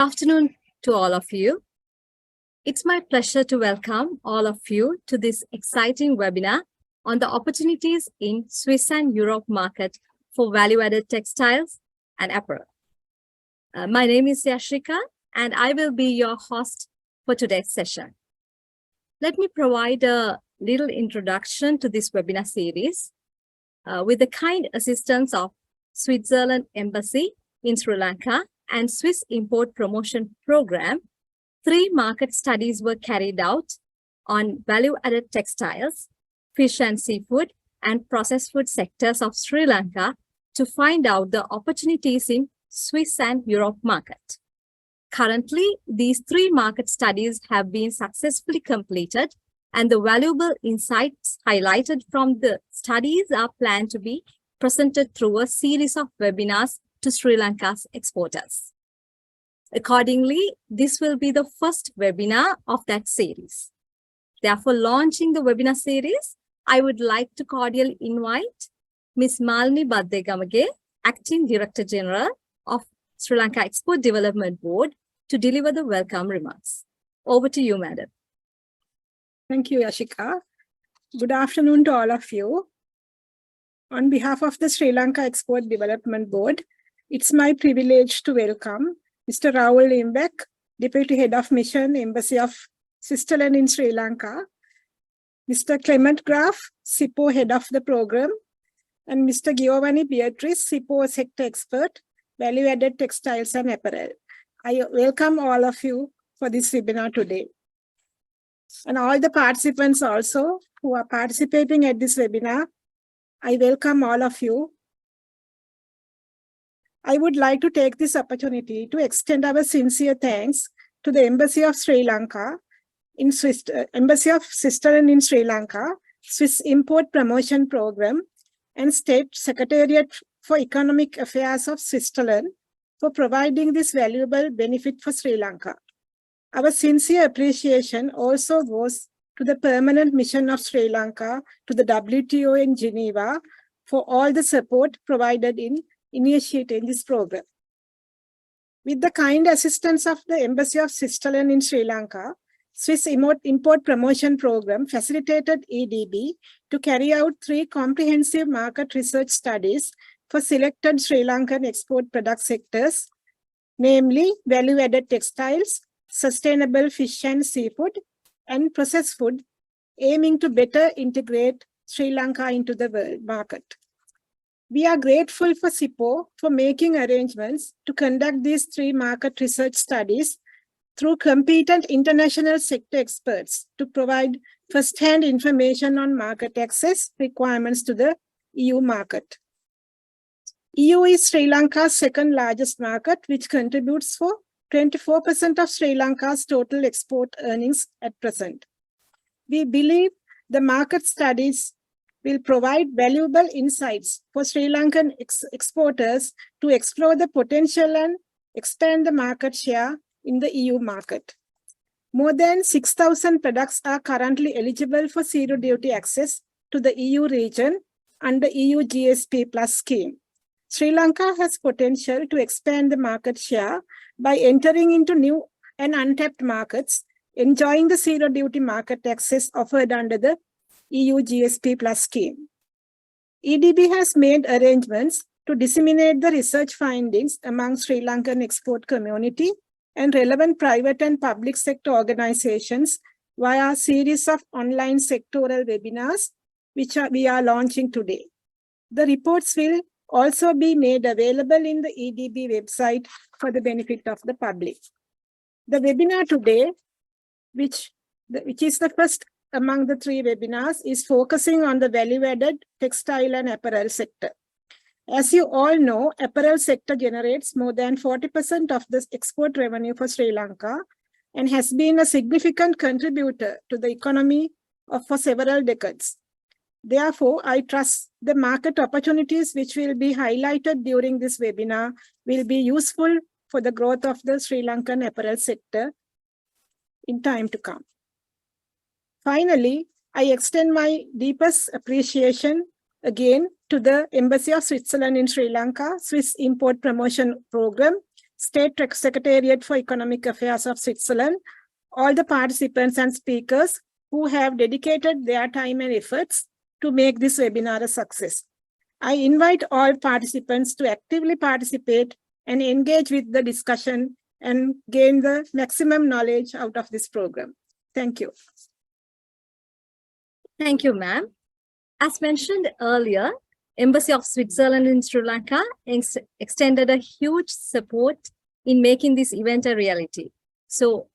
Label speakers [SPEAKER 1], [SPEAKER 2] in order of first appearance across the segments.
[SPEAKER 1] Afternoon to all of you. It's my pleasure to welcome all of you to this exciting webinar on the opportunities in Swiss and Europe market for value-added textiles and apparel. My name is Yashrika and I will be your host for today's session. Let me provide a little introduction to this webinar series with the kind assistance of Switzerland Embassy in Sri Lanka and Swiss Import Promotion Program. 3 market studies were carried out on value-added textiles, fish and seafood, and processed food sectors of Sri Lanka to find out the opportunities in Swiss and Europe market. Currently, these 3 market studies have been successfully completed, and the valuable insights highlighted from the studies are planned to be presented through a series of webinars to Sri Lanka's exporters. Accordingly, this will be the first webinar of that series. Therefore, launching the webinar series, I would like to cordially invite Ms. Malini Baddegamage, Acting Director General of Sri Lanka Export Development Board, to deliver the welcome remarks. Over to you, Madam.
[SPEAKER 2] Thank you, Yashika. Good afternoon to all of you. On behalf of the Sri Lanka Export Development Board, it's my privilege to welcome Mr. Rahul Imbek, Deputy Head of Mission, Embassy of Switzerland in Sri Lanka, Mr. Clement Graf, SIPPO Head of the Program, and Mr. Giovanni Beatrice, SIPPO Sector Expert, Value-Added Textiles and Apparel. I welcome all of you for this webinar today. And all the participants also who are participating at this webinar, I welcome all of you. I would like to take this opportunity to extend our sincere thanks to the Embassy of Sri Lanka in Embassy of Switzerland in Sri Lanka, Swiss Import Promotion Program, and State Secretariat for Economic Affairs of Switzerland for providing this valuable benefit for Sri Lanka. Our sincere appreciation also goes to the permanent mission of Sri Lanka to the WTO in Geneva for all the support provided in initiating this program. With the kind assistance of the Embassy of Switzerland in Sri Lanka, Swiss Import Promotion Program facilitated EDB to carry out 3 comprehensive market research studies for selected Sri Lankan export product sectors, namely value-added textiles, sustainable fish and seafood, and processed food, aiming to better integrate Sri Lanka into the world market. We are grateful for SIPPO for making arrangements to conduct these 3 market research studies through competent international sector experts to provide first-hand information on market access requirements to the EU market. EU is Sri Lanka's 2nd largest market, which contributes for 24% of Sri Lanka's total export earnings at present. We believe the market studies will provide valuable insights for Sri Lankan exporters to explore the potential and expand the market share in the EU market. More than 6,000 products are currently eligible for zero duty access to the EU region under EU GSP Plus scheme. Sri Lanka has potential to expand the market share by entering into new and untapped markets, enjoying the zero duty market access offered under the EU GSP Plus scheme. EDB has made arrangements to disseminate the research findings among Sri Lankan export community and relevant private and public sector organizations via a series of online sectoral webinars, which we are launching today. The reports will also be made available in the EDB website for the benefit of the public. The webinar today, which is the first among the 3 webinars, is focusing on the value-added textile and apparel sector. As you all know, apparel sector generates more than 40% of the export revenue for Sri Lanka and has been a significant contributor to the economy for several decades. Therefore, I trust the market opportunities which will be highlighted during this webinar will be useful for the growth of the Sri Lankan apparel sector in time to come. Finally, I extend my deepest appreciation again to the Embassy of Switzerland in Sri Lanka, Swiss Import Promotion Program, State Secretariat for Economic Affairs of Switzerland, all the participants and speakers who have dedicated their time and efforts to make this webinar a success. I invite all participants to actively participate and engage with the discussion and gain the maximum knowledge out of this program. Thank you.
[SPEAKER 1] Thank you, ma'am. As mentioned earlier, Embassy of Switzerland in Sri Lanka extended a huge support in making this event a reality. So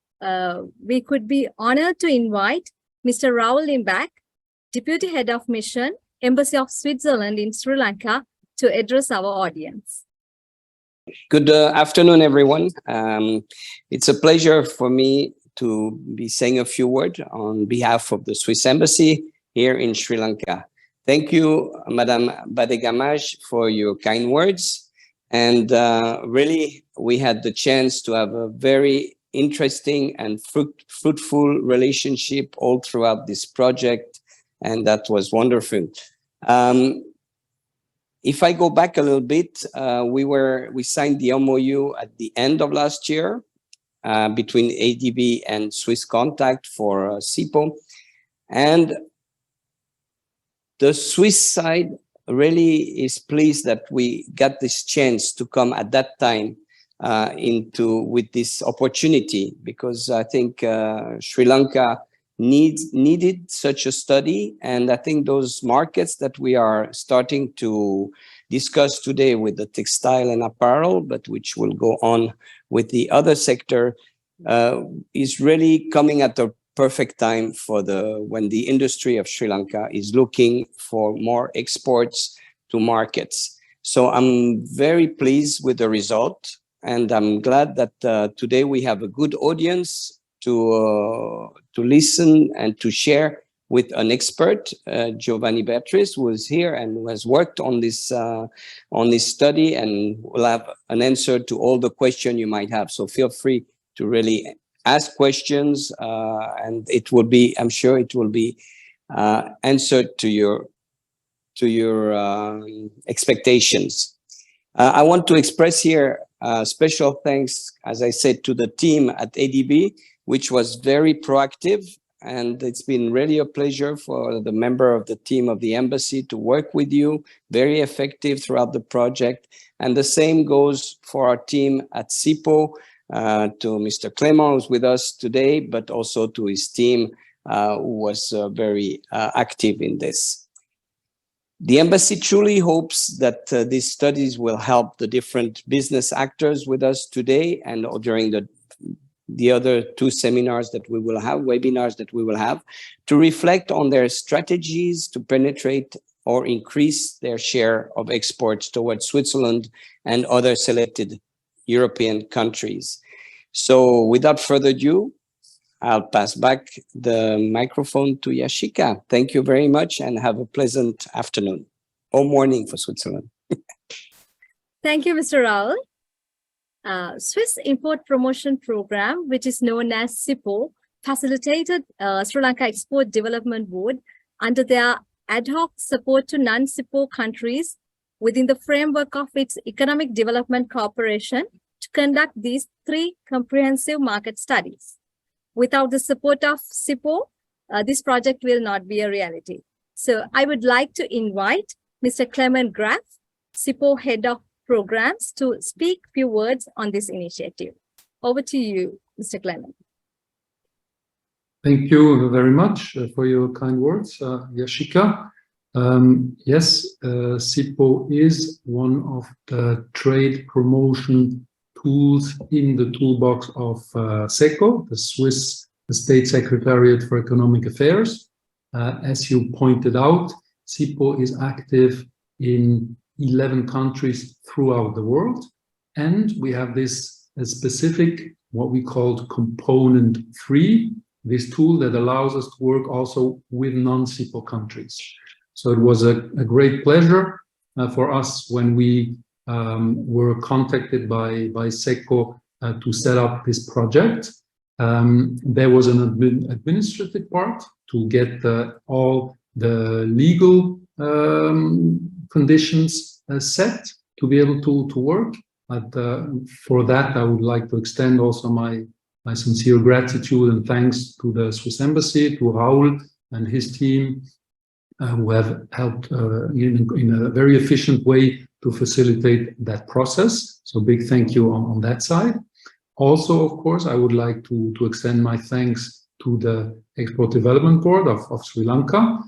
[SPEAKER 1] we could be honored to invite Mr. Raul Limbach, Deputy Head of Mission, Embassy of Switzerland in Sri Lanka, to address our audience.
[SPEAKER 3] Good afternoon, everyone. It's a pleasure for me to be saying a few words on behalf of the Swiss Embassy here in Sri Lanka. Thank you, Madame Badegamaj, for your kind words. And really, we had the chance to have a very interesting and fruitful relationship all throughout this project. And that was wonderful. If I go back a little bit, we signed the MOU at the end of last year between ADB and Swiss Contact for SIPPO. And the Swiss side really is pleased that we got this chance to come at that time with this opportunity, because I think Sri Lanka needed such a study. And I think those markets that we are starting to discuss today with the textile and apparel, but which will go on with the other sector, is really coming at the perfect time for when the industry of Sri Lanka is looking for more exports to markets. So I'm very pleased with the result, and I'm glad that today we have a good audience to listen and to share with an expert, Giovanni Beatrice, who is here and who has worked on this study, and will have an answer to all the questions you might have. So feel free to really ask questions, and it will be, I'm sure it will be answered to your expectations. I want to express here special thanks, as I said, to the team at ADB, which was very proactive, and it's been really a pleasure for the member of the team of the embassy to work with you, very effective throughout the project. And the same goes for our team at SIPPO, to Mr. Clement, who's with us today, but also to his team, who was very active in this. The embassy truly hopes that these studies will help the different business actors with us today and during the other two seminars that we will have, webinars that we will have, to reflect on their strategies to penetrate or increase their share of exports towards Switzerland and other selected European countries. So without further ado, I'll pass back the microphone to Yashika. Thank you very much and have a pleasant afternoon or morning for Switzerland.
[SPEAKER 1] Thank you, Mr. Raul. Swiss Import Promotion Program, which is known as SIPPO, facilitated Sri Lanka Export Development Board under their ad hoc support to non-SIPPO countries within the framework of its Economic Development Corporation to conduct these 3 comprehensive market studies. Without the support of SIPPO, this project will not be a reality. So I would like to invite Mr. Clement Graf, SIPPO Head of Programs, to speak a few words on this initiative. Over to you, Mr. Clement.
[SPEAKER 4] Thank you very much for your kind words, Yashika. Yes, SIPPO is one of the trade promotion tools in the toolbox of SECO, the Swiss State Secretariat for Economic Affairs. As you pointed out, SIPPO is active in 11 countries throughout the world, and we have this specific, what we called component 3, this tool that allows us to work also with non-SIPPO countries. So it was a great pleasure for us when we were contacted by SECO to set up this project. There was an administrative part to get all the legal conditions set to be able to work. But for that, I would like to extend also my sincere gratitude and thanks to the Swiss Embassy, to Raoul and his team, who have helped in a very efficient way to facilitate that process. So big thank you on that side. Also, of course, I would like to extend my thanks to the Export Development Board of Sri Lanka.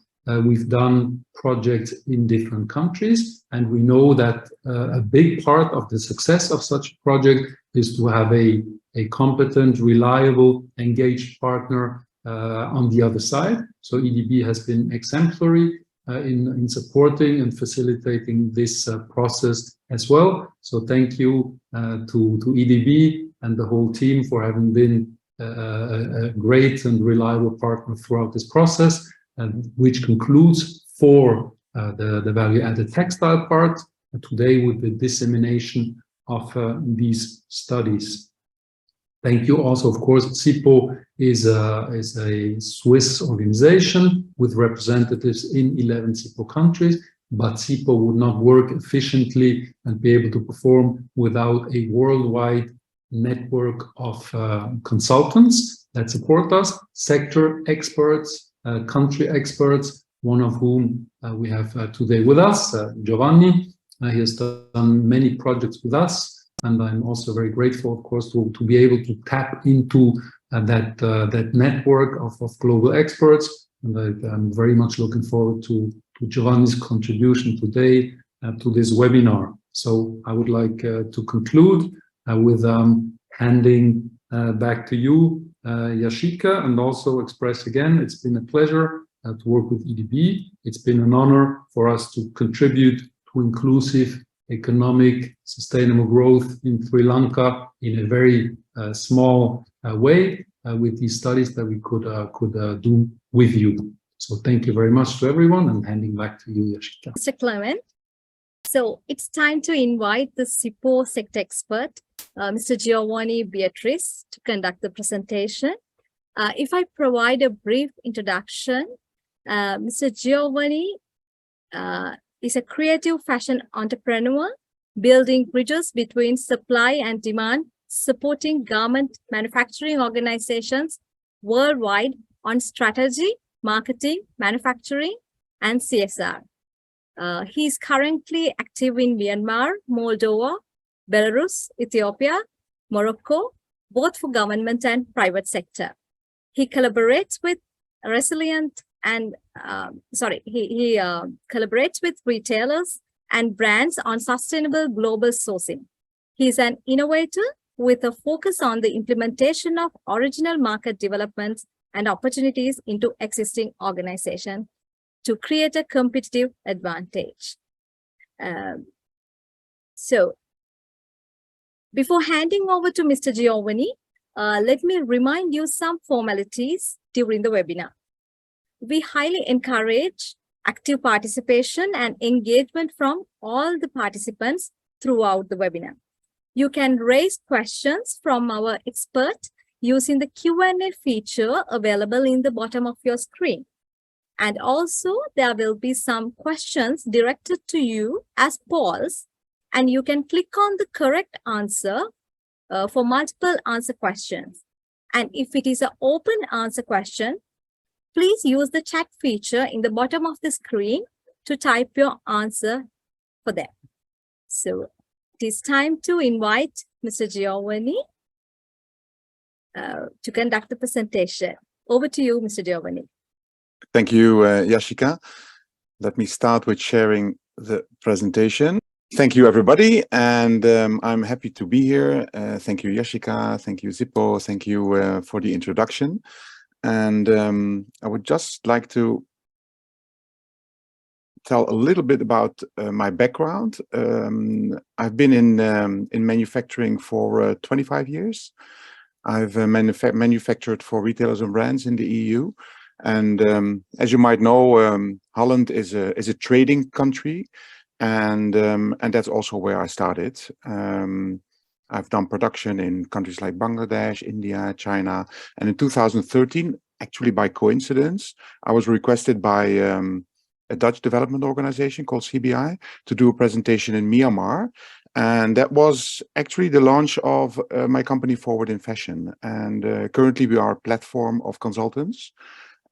[SPEAKER 4] We've done projects in different countries, and we know that a big part of the success of such a project is to have a competent, reliable, engaged partner on the other side. So EDB has been exemplary in supporting and facilitating this process as well. So thank you to EDB and the whole team for having been a great and reliable partner throughout this process, and which concludes for the value-added textile part today with the dissemination of these studies. Thank you also, of course. SIPPO is a Swiss organization with representatives in 11 SIPPO countries, but SIPPO would not work efficiently and be able to perform without a worldwide network of consultants that support us, sector experts, country experts, one of whom we have today with us, Giovanni. He has done many projects with us, and I'm also very grateful, of course, to be able to tap into that network of global experts. And I'm very much looking forward to Giovanni's contribution today to this webinar. So I would like to conclude with handing back to you, Yashika, and also express again, it's been a pleasure to work with EDB. It's been an honor for us to contribute to inclusive economic sustainable growth in Sri Lanka in a very small way with these studies that we could do with you. So thank you very much to everyone, and handing back to you, Yashika.
[SPEAKER 1] Mr. Clement. So it's time to invite the SIPPO sector expert, Mr. Giovanni Beatrice, to conduct the presentation. If I provide a brief introduction, Mr. Giovanni is a creative fashion entrepreneur, building bridges between supply and demand, supporting garment manufacturing organizations worldwide on strategy, marketing, manufacturing, and CSR. He is currently active in Myanmar, Moldova, Belarus, Ethiopia, Morocco, both for government and private sector. He collaborates with resilient and he collaborates with retailers and brands on sustainable global sourcing. He is an innovator with a focus on the implementation of original market developments and opportunities into existing organizations to create a competitive advantage. So before handing over to Mr. Giovanni, let me remind you some formalities during the webinar. We highly encourage active participation and engagement from all the participants throughout the webinar. You can raise questions from our expert using the Q&A feature available in the bottom of your screen. And also there will be some questions directed to you as polls, and you can click on the correct answer for multiple answer questions. And if it is an open answer question, please use the chat feature in the bottom of the screen to type your answer for them. So it is time to invite Mr. Giovanni to conduct the presentation. Over to you, Mr. Giovanni.
[SPEAKER 5] Thank you, Yashika. Let me start with sharing the presentation. Thank you, everybody, and I'm happy to be here. Thank you, Yashika. Thank you, SIPPO. Thank you for the introduction. And I would just like to tell a little bit about my background. I've been in manufacturing for 25 years. I've manufactured for retailers and brands in the EU. And as you might know, Holland is a trading country, and that's also where I started. I've done production in countries like Bangladesh, India, China, and in 2013, actually by coincidence, I was requested by a Dutch development organization called CBI to do a presentation in Myanmar And that was actually the launch of my company Forward in Fashion. And currently we are a platform of consultants.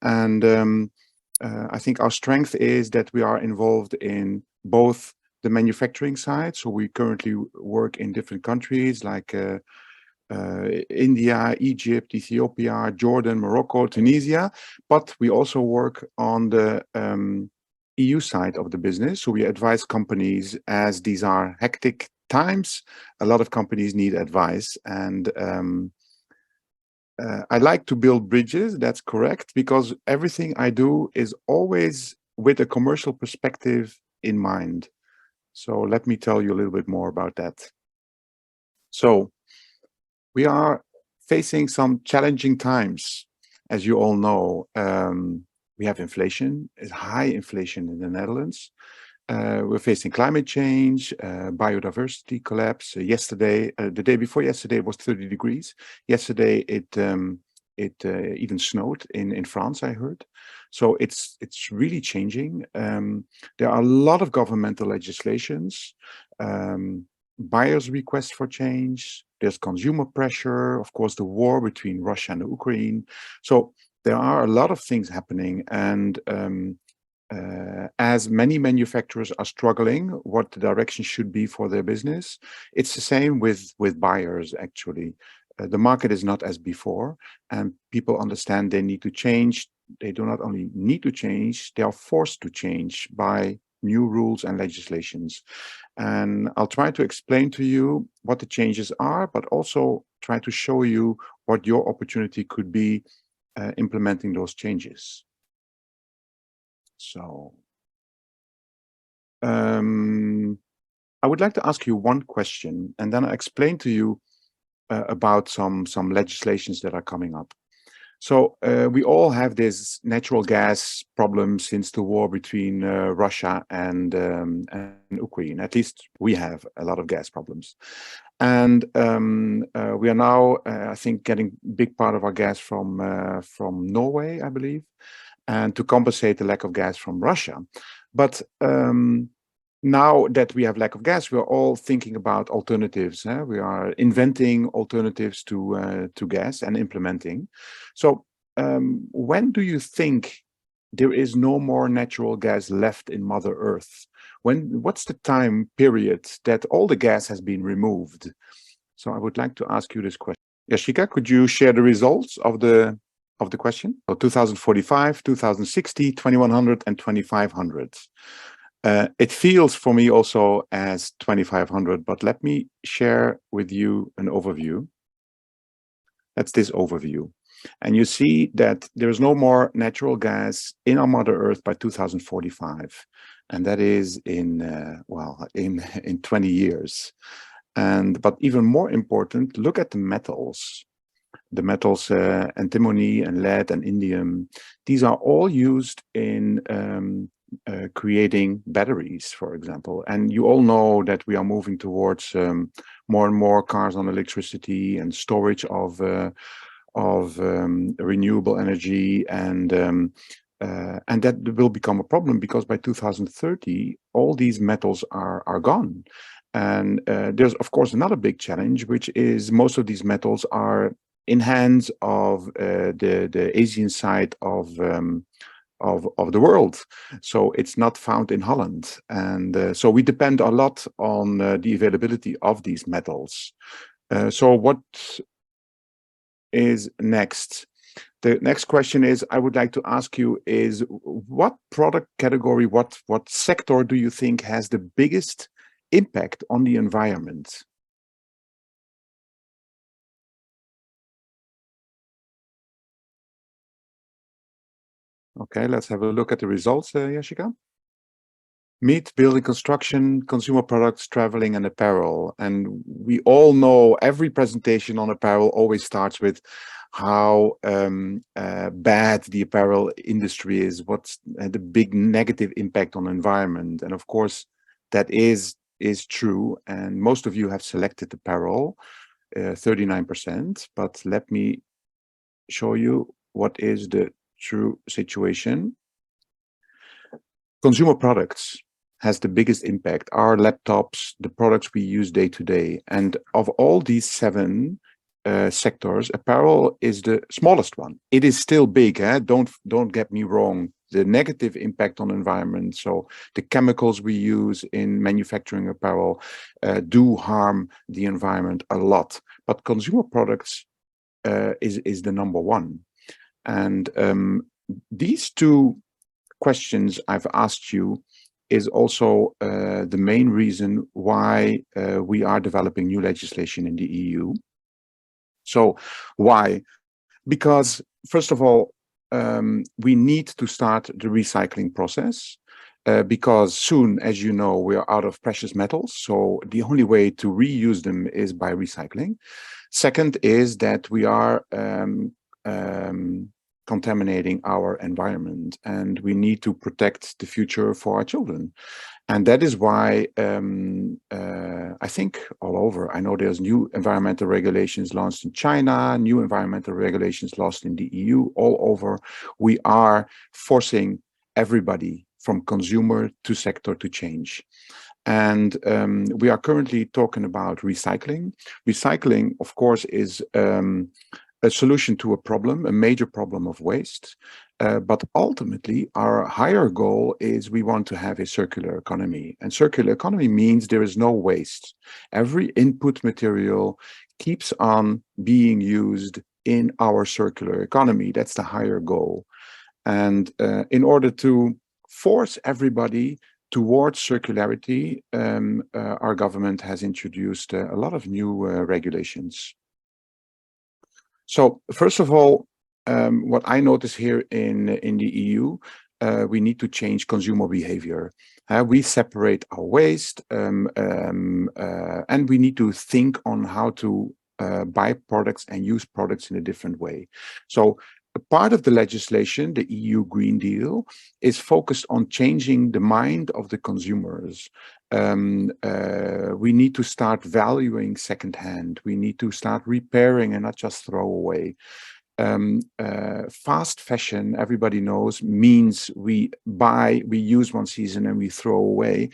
[SPEAKER 5] And I think our strength is that we are involved in both the manufacturing side. So we currently work in different countries like India, Egypt, Ethiopia, Jordan, Morocco, Tunisia, but we also work on the EU side of the business. So we advise companies, as these are hectic times, a lot of companies need advice. And I like to build bridges, that's correct, because everything I do is always with a commercial perspective in mind. So let me tell you a little bit more about that. So we are facing some challenging times. As you all know, we have inflation, high inflation in the Netherlands. We're facing climate change, biodiversity collapse. Yesterday, the day before yesterday, it was 30 degrees. Yesterday, it even snowed in France, I heard. So it's really changing. There are a lot of governmental legislations, buyers' requests for change. There's consumer pressure, of course, the war between Russia and Ukraine. So there are a lot of things happening, and as many manufacturers are struggling what the direction should be for their business, it's the same with buyers, actually. The market is not as before, and people understand they need to change. They do not only need to change, they are forced to change by new rules and legislations. And I'll try to explain to you what the changes are, but also try to show you what your opportunity could be implementing those changes. So I would like to ask you one question, and then I'll explain to you about some legislations that are coming up. So we all have this natural gas problem since the war between Russia and Ukraine. At least we have a lot of gas problems. And we are now, I think, getting a big part of our gas from Norway, I believe, and to compensate the lack of gas from Russia. But now that we have lack of gas, we are all thinking about alternatives. We are inventing alternatives to gas and implementing. So when do you think there is no more natural gas left in Mother Earth? What's the time period that all the gas has been removed? So I would like to ask you this question. Yashika, could you share the results of the question? So 2045, 2060, 2100, and 2500. It feels for me also as 2500, but let me share with you an overview. That's this overview. And you see that there's no more natural gas in our Mother Earth by 2045. And that is in 20 years. But even more important, look at the metals. The metals antimony and lead and indium. These are all used in creating batteries, for example. And you all know that we are moving towards more and more cars on electricity and storage of renewable energy, and that will become a problem because by 2030 all these metals are gone. And there's of course another big challenge, which is most of these metals are in hands of the Asian side of the world, so it's not found in Holland, and so we depend a lot on the availability of these metals. So what is next? The next question is, I would like to ask you is, what product category, what sector do you think has the biggest impact on the environment? Okay, let's have a look at the results, Yashika. Meat, building, construction, consumer products, traveling, and apparel. And we all know every presentation on apparel always starts with how bad the apparel industry is, what's the big negative impact on the environment. And of course, that is true. And most of you have selected apparel, 39%. But let me show you what is the true situation. Consumer products has the biggest impact. Our laptops, the products we use day to day. And of all these 7 sectors, apparel is the smallest one. It is still big. Don't get me wrong. The negative impact on environment, so the chemicals we use in manufacturing apparel do harm the environment a lot. But consumer products is the number one. And these 2 questions I've asked you is also the main reason why we are developing new legislation in the EU. So why? Because first of all, we need to start the recycling process because soon, as you know, we are out of precious metals. So the only way to reuse them is by recycling. Second is that we are contaminating our environment, and we need to protect the future for our children. And that is why I think all over, I know there's new environmental regulations launched in China, new environmental regulations launched in the EU, all over. We are forcing everybody from consumer to sector to change. And we are currently talking about recycling. Recycling, of course, is a solution to a problem, a major problem of waste. But ultimately, our higher goal is we want to have a circular economy. And circular economy means there is no waste. Every input material keeps on being used in our circular economy. That's the higher goal. And in order to force everybody towards circularity, our government has introduced a lot of new regulations. So first of all, what I notice here in the EU, we need to change consumer behavior. We separate our waste, and we need to think on how to buy products and use products in a different way. So a part of the legislation, the EU Green Deal, is focused on changing the mind of the consumers. We need to start valuing secondhand. We need to start repairing and not just throw away. Fast fashion, everybody knows, means we buy, we use one season and we throw away.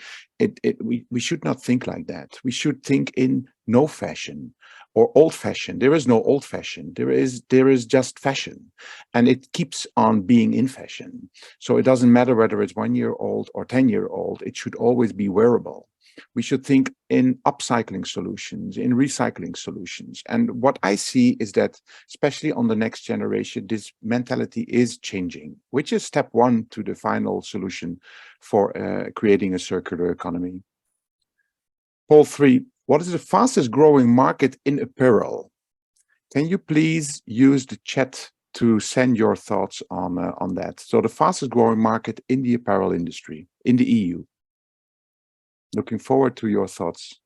[SPEAKER 5] We should not think like that. We should think in no fashion or old fashion. There is no old fashion. There is just fashion, and it keeps on being in fashion. So it doesn't matter whether it's 1 year old or 10-year old. It should always be wearable. We should think in upcycling solutions, in recycling solutions. And what I see is that, especially on the next generation, this mentality is changing, which is step 1 to the final solution for creating a circular economy. Poll 3, what is the fastest growing market in apparel? Can you please use the chat to send your thoughts on that? So the fastest growing market in the apparel industry, in the EU. Looking forward to your thoughts.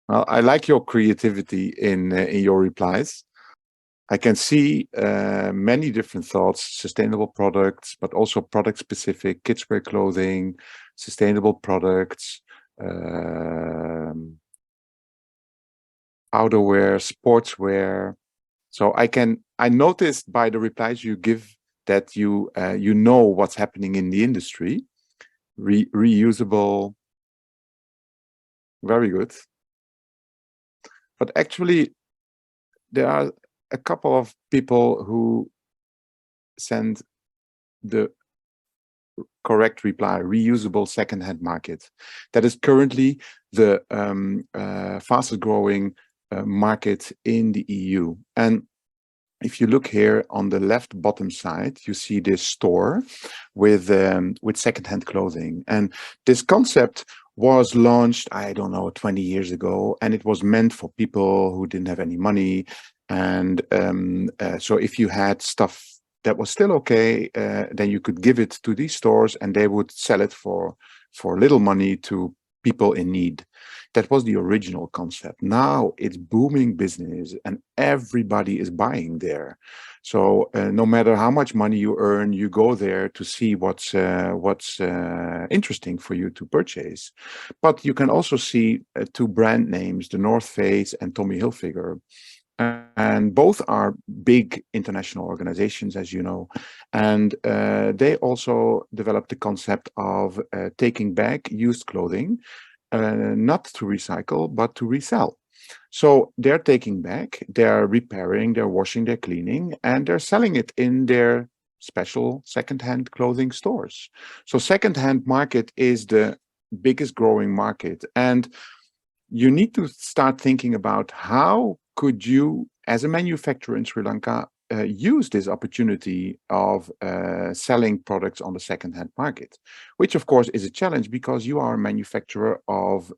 [SPEAKER 5] Well, I like your creativity in your replies. I can see many different thoughts: sustainable products, but also product specific, kids wear clothing, sustainable products, outerwear, sportswear. So I noticed by the replies you give that you know what's happening in the industry. Reusable. Very good. But actually, there are a couple of people who send the correct reply: reusable secondhand market. That is currently the fastest growing market in the EU. And if you look here on the left bottom side, you see this store with secondhand clothing. And this concept was launched, I don't know, 20 years ago, and it was meant for people who didn't have any money. And so if you had stuff that was still okay, then you could give it to these stores and they would sell it for little money to people in need. That was the original concept. Now it's booming business and everybody is buying there. So no matter how much money you earn, you go there to see what's interesting for you to purchase. But you can also see 2 brand names, the North Face and Tommy Hilfiger. And both are big international organizations, as you know. And they also developed the concept of taking back used clothing, not to recycle, but to resell. So they're taking back, they're repairing, they're washing, they're cleaning, and they're selling it in their special secondhand clothing stores. So secondhand market is the biggest growing market. And you need to start thinking about how could you, as a manufacturer in Sri Lanka, use this opportunity of selling products on the second-hand market, which of course is a challenge because you are a manufacturer of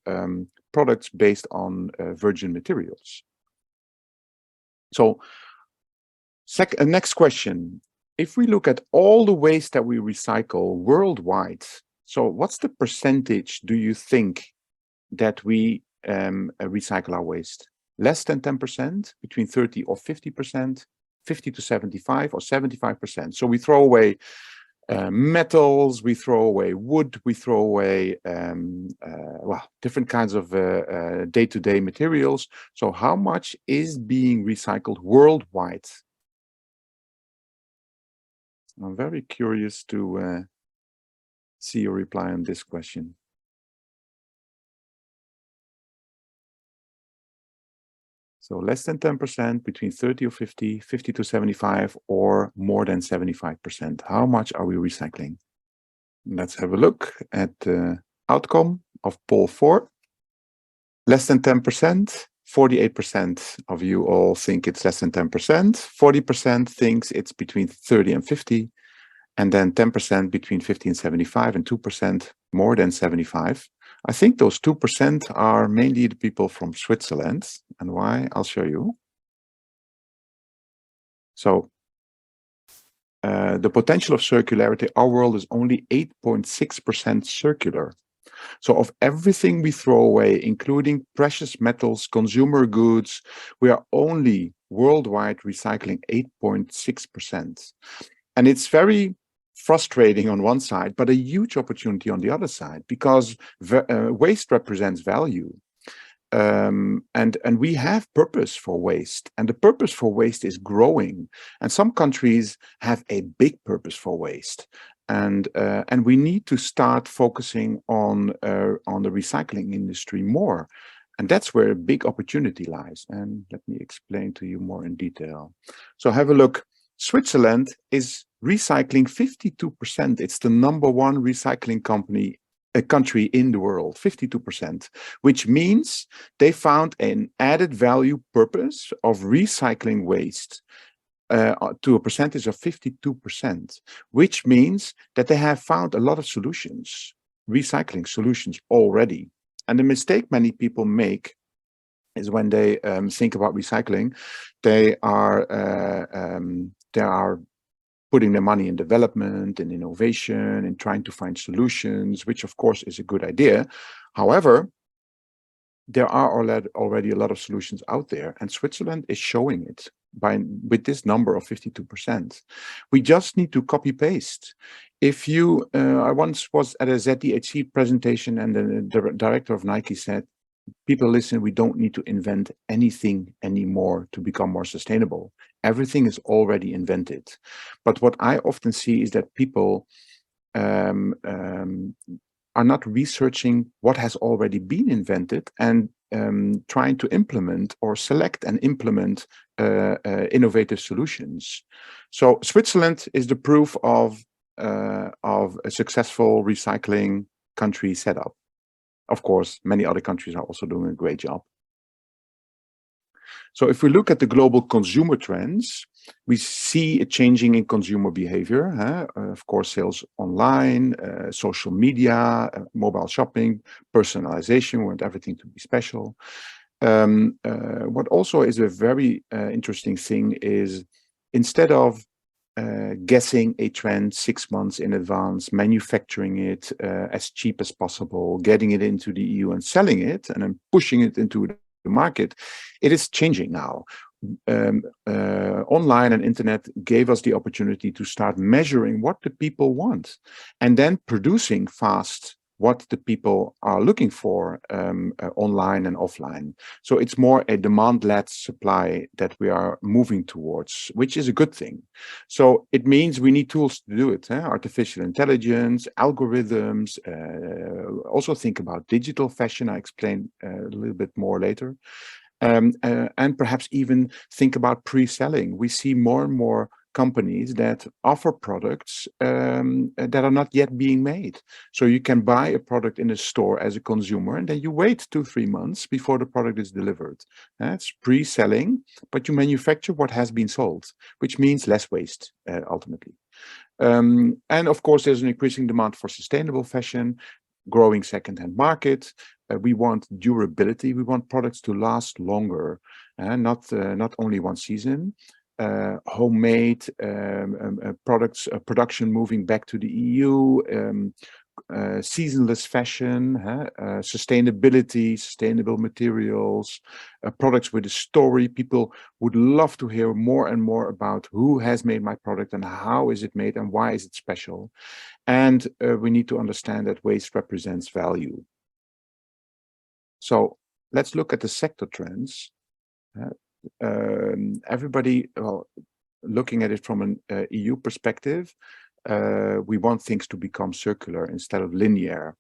[SPEAKER 5] products based on virgin materials. So next question, if we look at all the waste that we recycle worldwide, so what's the percentage do you think that we recycle our waste? Less than 10%, between 30 or 50%, 50 to 75 or 75%. So we throw away metals, we throw away wood, we throw away well, different kinds of day-to-day materials. So how much is being recycled worldwide? I'm very curious to see your reply on this question. So less than 10%, between 30 or 50, 50 to 75, or more than 75%. How much are we recycling? Let's have a look at the outcome of poll 4. Less than 10%, 48% of you all think it's less than 10%, 40% thinks it's between 30 and 50, and then 10% between 50 and 75, and 2% more than 75. I think those 2% are mainly the people from Switzerland. And why? I'll show you. So the potential of circularity, our world is only 8.6% circular. So of everything we throw away, including precious metals, consumer goods, we are only worldwide recycling 8.6%. And it's very frustrating on one side, but a huge opportunity on the other side, because waste represents value. And we have purpose for waste, and the purpose for waste is growing. And some countries have a big purpose for waste. And we need to start focusing on the recycling industry more. And that's where a big opportunity lies. And let me explain to you more in detail. So have a look. Switzerland is recycling 52%. It's the #1 recycling country in the world, 52%, which means they found an added value purpose of recycling waste to a percentage of 52%, which means that they have found a lot of solutions, recycling solutions already. And the mistake many people make is when they think about recycling, they are putting their money in development and innovation and trying to find solutions, which of course is a good idea. However, there are already a lot of solutions out there, and Switzerland is showing it with this number of 52%. We just need to copy paste. If you, I once was at a ZDHC presentation, and the director of Nike said, people listen, we don't need to invent anything anymore to become more sustainable. Everything is already invented. But what I often see is that people are not researching what has already been invented and trying to implement or select and implement innovative solutions. So Switzerland is the proof of a successful recycling country setup. Of course, many other countries are also doing a great job. So if we look at the global consumer trends, we see a changing in consumer behavior. Of course, sales online, social media, mobile shopping, personalization, we want everything to be special. What also is a very interesting thing is, instead of guessing a trend 6 months in advance, manufacturing it as cheap as possible, getting it into the EU and selling it, and then pushing it into the market, it is changing now. Online and internet gave us the opportunity to start measuring what the people want, and then producing fast what the people are looking for online and offline. So it's more a demand-led supply that we are moving towards, which is a good thing. So it means we need tools to do it. Artificial intelligence, algorithms, also think about digital fashion. I explain a little bit more later. And perhaps even think about pre-selling. We see more and more companies that offer products that are not yet being made. So you can buy a product in a store as a consumer, and then you wait 2-3 months before the product is delivered. That's pre-selling, but you manufacture what has been sold, which means less waste, ultimately. And of course, there's an increasing demand for sustainable fashion, growing second-hand market. We want durability. We want products to last longer, not only one season. Homemade products, production moving back to the EU, seasonless fashion, sustainability, sustainable materials, products with a story. People would love to hear more and more about who has made my product and how is it made and why is it special. And we need to understand that waste represents value. So let's look at the sector trends. Everybody, looking at it from an EU perspective, we want things to become circular instead of linear.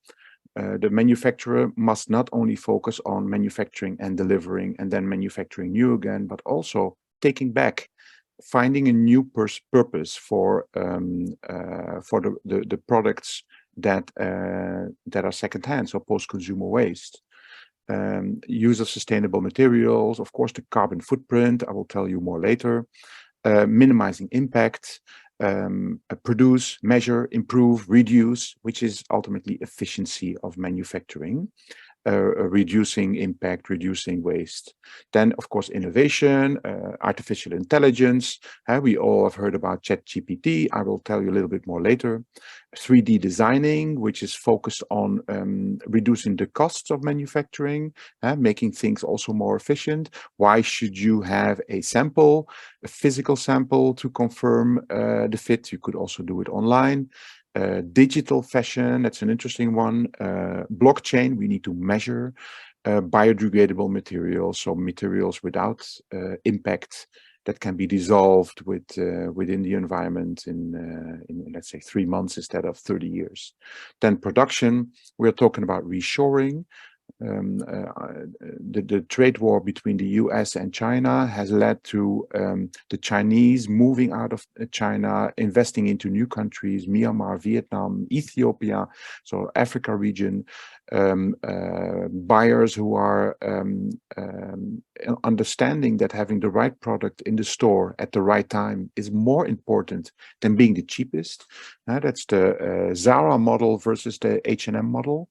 [SPEAKER 5] The manufacturer must not only focus on manufacturing and delivering and then manufacturing new again, but also taking back, finding a new purpose for the products that are secondhand, so post-consumer waste. Use of sustainable materials, of course, the carbon footprint, I will tell you more later. Minimizing impact, produce, measure, improve, reduce, which is ultimately efficiency of manufacturing. Reducing impact, reducing waste. Then, of course, innovation, artificial intelligence. We all have heard about ChatGPT. I will tell you a little bit more later. 3D designing, which is focused on reducing the costs of manufacturing, making things also more efficient. Why should you have a sample, a physical sample to confirm the fit? You could also do it online. Digital fashion, that's an interesting one. Blockchain, we need to measure. Biodegradable materials, so materials without impact that can be dissolved within the environment in let's say 3 months instead of 30 years. Then production, we're talking about reshoring. The trade war between the US and China has led to the Chinese moving out of China, investing into new countries, Myanmar, Vietnam, Ethiopia, so Africa region. Buyers who are understanding that having the right product in the store at the right time is more important than being the cheapest. That's the Zara model versus the H&M model.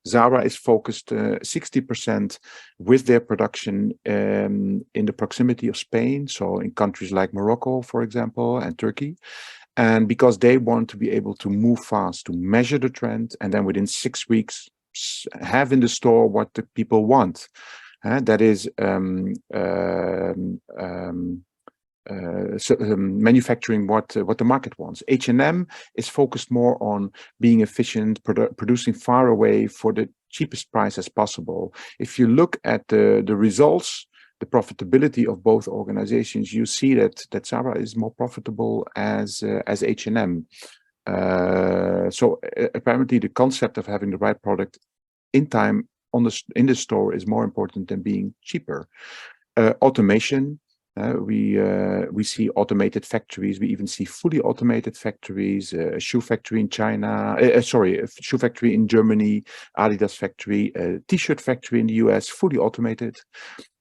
[SPEAKER 5] Zara is focused 60% with their production in the proximity of Spain, so in countries like Morocco, for example, and Turkey. And because they want to be able to move fast, to measure the trend, and then within 6 weeks, have in the store what the people want. That is manufacturing what the market wants. H&M is focused more on being efficient, producing far away for the cheapest price as possible. If you look at the results, the profitability of both organizations, you see that Zara is more profitable as H&M. So apparently the concept of having the right product in time in the store is more important than being cheaper. Automation, we see automated factories. We even see fully automated factories. A shoe factory in China, a shoe factory in Germany, Adidas factory, a t-shirt factory in the US, fully automated.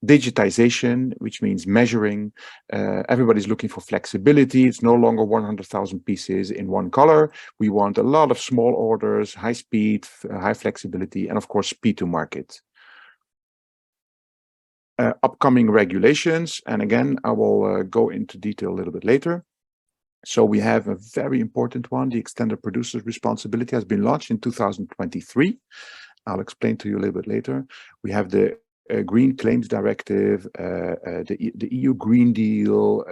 [SPEAKER 5] Digitization, which means measuring. Everybody's looking for flexibility. It's no longer 100,000 pieces in one color. We want a lot of small orders, high speed, high flexibility, and of course, speed to market. Upcoming regulations, and again, I will go into detail a little bit later. So we have a very important one. The extended producer's responsibility has been launched in 2023. I'll explain to you a little bit later. We have the Green Claims Directive, the EU Green Deal.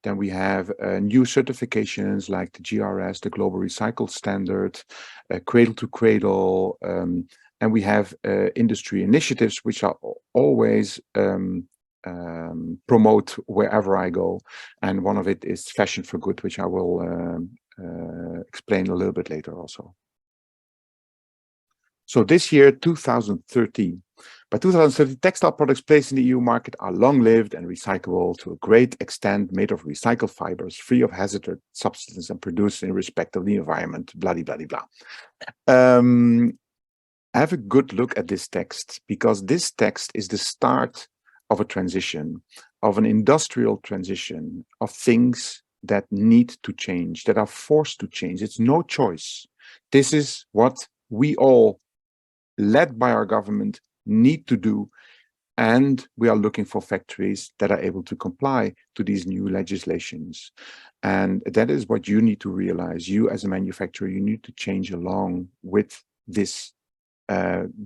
[SPEAKER 5] Then we have new certifications like the GRS, the Global Recycle Standard, Cradle to Cradle, and we have industry initiatives which are always promote wherever I go. And one of it is Fashion for Good, which I will explain a little bit later also. So this year, 2030. By 2030, textile products placed in the EU market are long-lived and recyclable to a great extent, made of recycled fibers, free of hazardous substances, and produced in respect of the environment, blah, blah, blah, blah. Have a good look at this text, because this text is the start of a transition, of an industrial transition, of things that need to change, that are forced to change. It's no choice. This is what we all, led by our government, need to do, and we are looking for factories that are able to comply to these new legislations. And that is what you need to realize. You as a manufacturer, you need to change along with this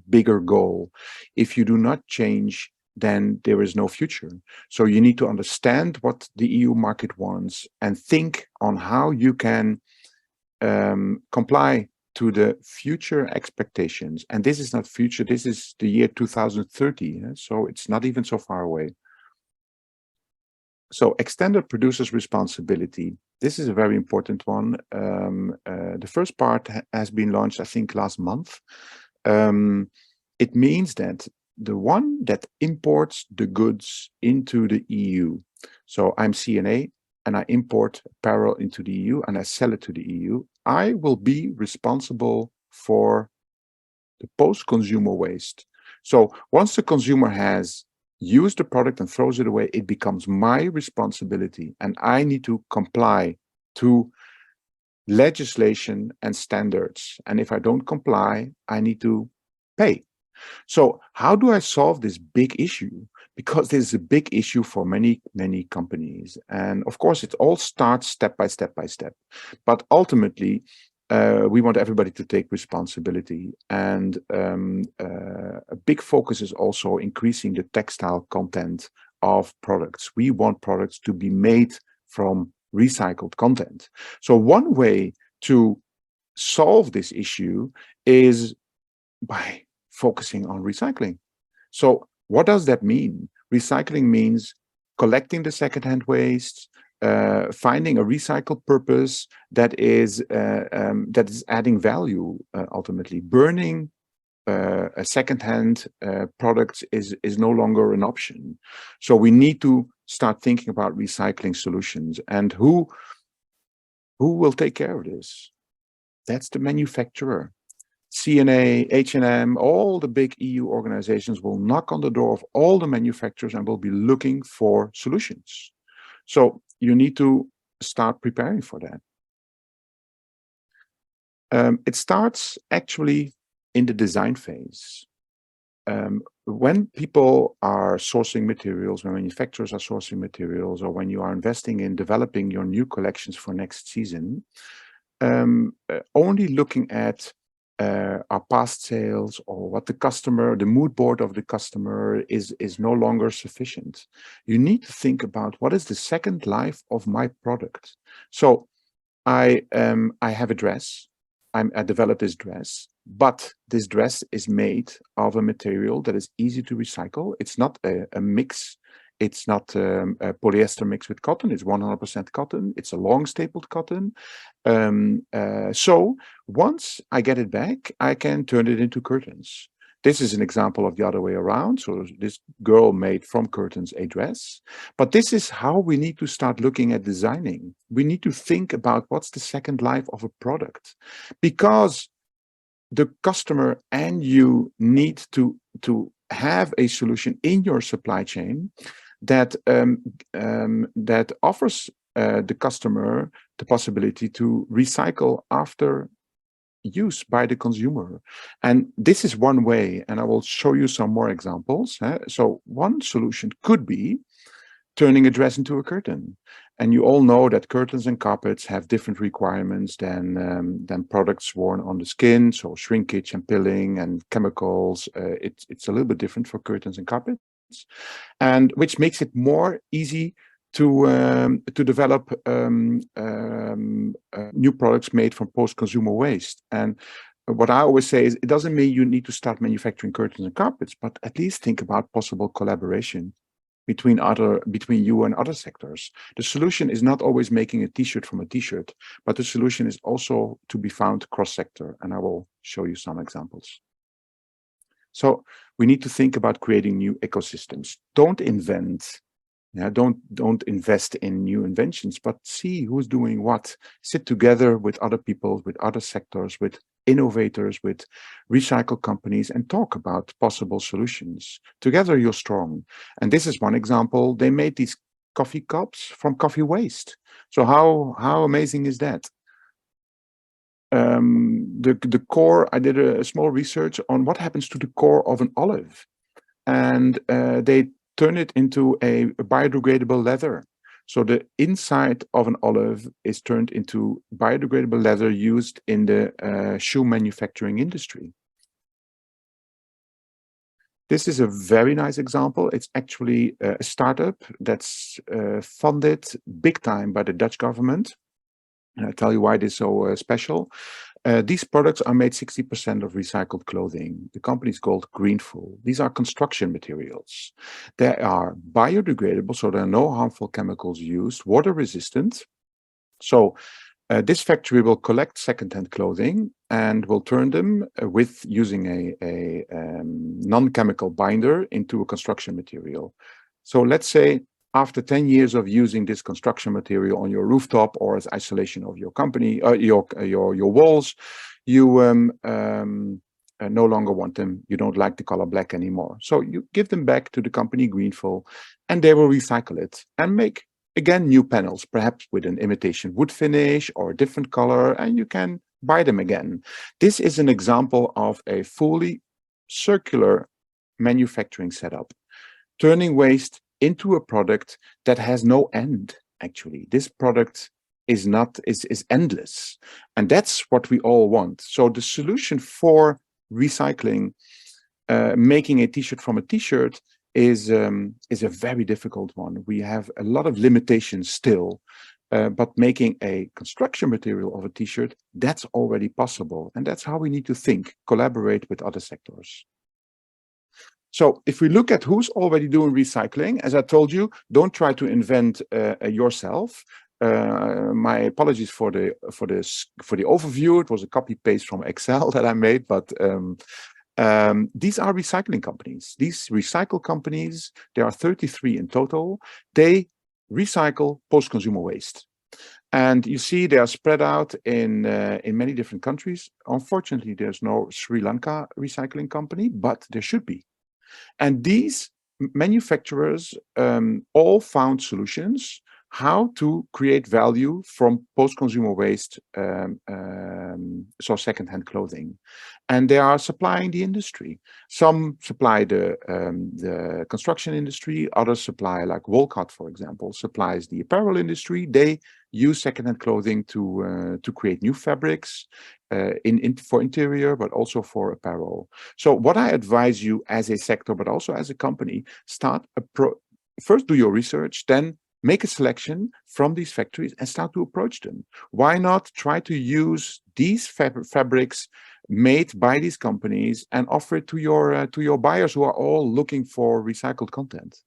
[SPEAKER 5] bigger goal. If you do not change, then there is no future. So you need to understand what the EU market wants and think on how you can comply to the future expectations. And this is not future, this is the year 2030, so it's not even so far away. So extended producer's responsibility. This is a very important one. The first part has been launched, I think, last month. It means that the one that imports the goods into the EU. So I'm CNA and I import apparel into the EU and I sell it to the EU. I will be responsible for the post-consumer waste. So once the consumer has used the product and throws it away, it becomes my responsibility, and I need to comply to legislation and standards. And if I don't comply, I need to pay. So how do I solve this big issue? Because this is a big issue for many, many companies. And of course, it all starts step by step by step. But ultimately, we want everybody to take responsibility. And a big focus is also increasing the textile content of products. We want products to be made from recycled content. So one way to solve this issue is by focusing on recycling. So what does that mean? Recycling means collecting the secondhand waste, finding a recycled purpose that is adding value. Ultimately, burning a secondhand product is no longer an option. So we need to start thinking about recycling solutions. And who will take care of this? That's the manufacturer. CNA, H&M, all the big EU organizations will knock on the door of all the manufacturers and will be looking for solutions. So you need to start preparing for that. It starts actually in the design phase. When people are sourcing materials, when manufacturers are sourcing materials, or when you are investing in developing your new collections for next season, only looking at our past sales or what the customer, the mood board of the customer is no longer sufficient. You need to think about what is the second life of my product. So I have a dress. I developed this dress, but this dress is made of a material that is easy to recycle. It's not a mix. It's not a polyester mixed with cotton. It's 100% cotton. It's a long stapled cotton. So once I get it back, I can turn it into curtains. This is an example of the other way around. So this girl made from curtains a dress. But this is how we need to start looking at designing. We need to think about what's the second life of a product, because the customer and you need to have a solution in your supply chain that that offers the customer the possibility to recycle after use by the consumer. And this is one way, and I will show you some more examples. So one solution could be turning a dress into a curtain. And you all know that curtains and carpets have different requirements than products worn on the skin. So shrinkage and pilling and chemicals, it's a little bit different for curtains and carpets, and which makes it more easy to develop new products made from post-consumer waste. And what I always say is, it doesn't mean you need to start manufacturing curtains and carpets, but at least think about possible collaboration between you and other sectors. The solution is not always making a t-shirt from a t-shirt, but the solution is also to be found cross-sector, and I will show you some examples. So we need to think about creating new ecosystems. Don't invent, don't invest in new inventions, but see who's doing what. Sit together with other people, with other sectors, with innovators, with recycle companies, and talk about possible solutions. Together you're strong. And this is one example. They made these coffee cups from coffee waste. So how amazing is that? The core, I did a small research on what happens to the core of an olive, and they turn it into a biodegradable leather. So the inside of an olive is turned into biodegradable leather used in the shoe manufacturing industry. This is a very nice example. It's actually a startup that's funded big time by the Dutch government. And I'll tell you why this is so special. These products are made 60% of recycled clothing. The company is called Greenful. These are construction materials. They are biodegradable, so there are no harmful chemicals used, water resistant. So this factory will collect secondhand clothing and will turn them with using a non-chemical binder into a construction material. So let's say after 10 years of using this construction material on your rooftop or as isolation of your company, your walls, you no longer want them. You don't like the color black anymore. So you give them back to the company Greenful, and they will recycle it and make, again, new panels, perhaps with an imitation wood finish or a different color, and you can buy them again. This is an example of a fully circular manufacturing setup, turning waste into a product that has no end. Actually, this product is endless, and that's what we all want. So the solution for recycling, making a t-shirt from a t-shirt, is a very difficult one. We have a lot of limitations still, but making a construction material of a t-shirt, that's already possible, and that's how we need to think, collaborate with other sectors. So if we look at who's already doing recycling, as I told you, don't try to invent yourself. My apologies for the overview. It was a copy paste from Excel that I made, but these are recycling companies. These recycle companies, there are 33 in total. They recycle post-consumer waste. And you see they are spread out in many different countries. Unfortunately, there's no Sri Lanka recycling company, but there should be. And these manufacturers all found solutions how to create value from post-consumer waste, so secondhand clothing. And they are supplying the industry. Some supply the construction industry, others supply, like Wolcott, for example, supplies the apparel industry. They use secondhand clothing to create new fabrics for interior, but also for apparel. So what I advise you as a sector, but also as a company, first do your research, then make a selection from these factories and start to approach them. Why not try to use these fabrics made by these companies and offer it to your buyers who are all looking for recycled content?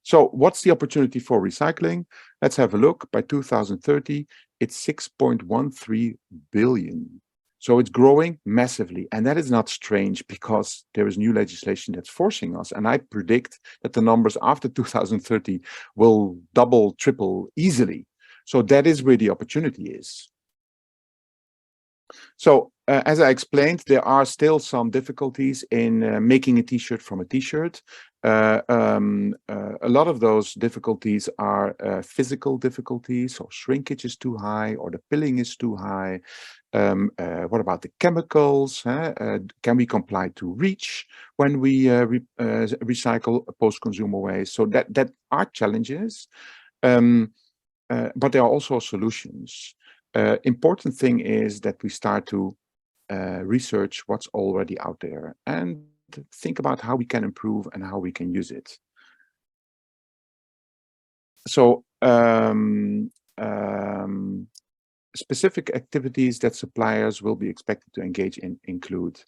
[SPEAKER 5] So what's the opportunity for recycling? Let's have a look. By 2030, it's 6.13 billion. So it's growing massively. And that is not strange, because there is new legislation that's forcing us. And I predict that the numbers after 2030 will double, triple easily. So that is where the opportunity is. So as I explained, there are still some difficulties in making a t-shirt from a t-shirt. A lot of those difficulties are physical difficulties, so shrinkage is too high or the pilling is too high. What about the chemicals? Can we comply to REACH when we recycle post-consumer waste? So that are challenges, but there are also solutions. Important thing is that we start to research what's already out there and think about how we can improve and how we can use it. So specific activities that suppliers will be expected to engage in include: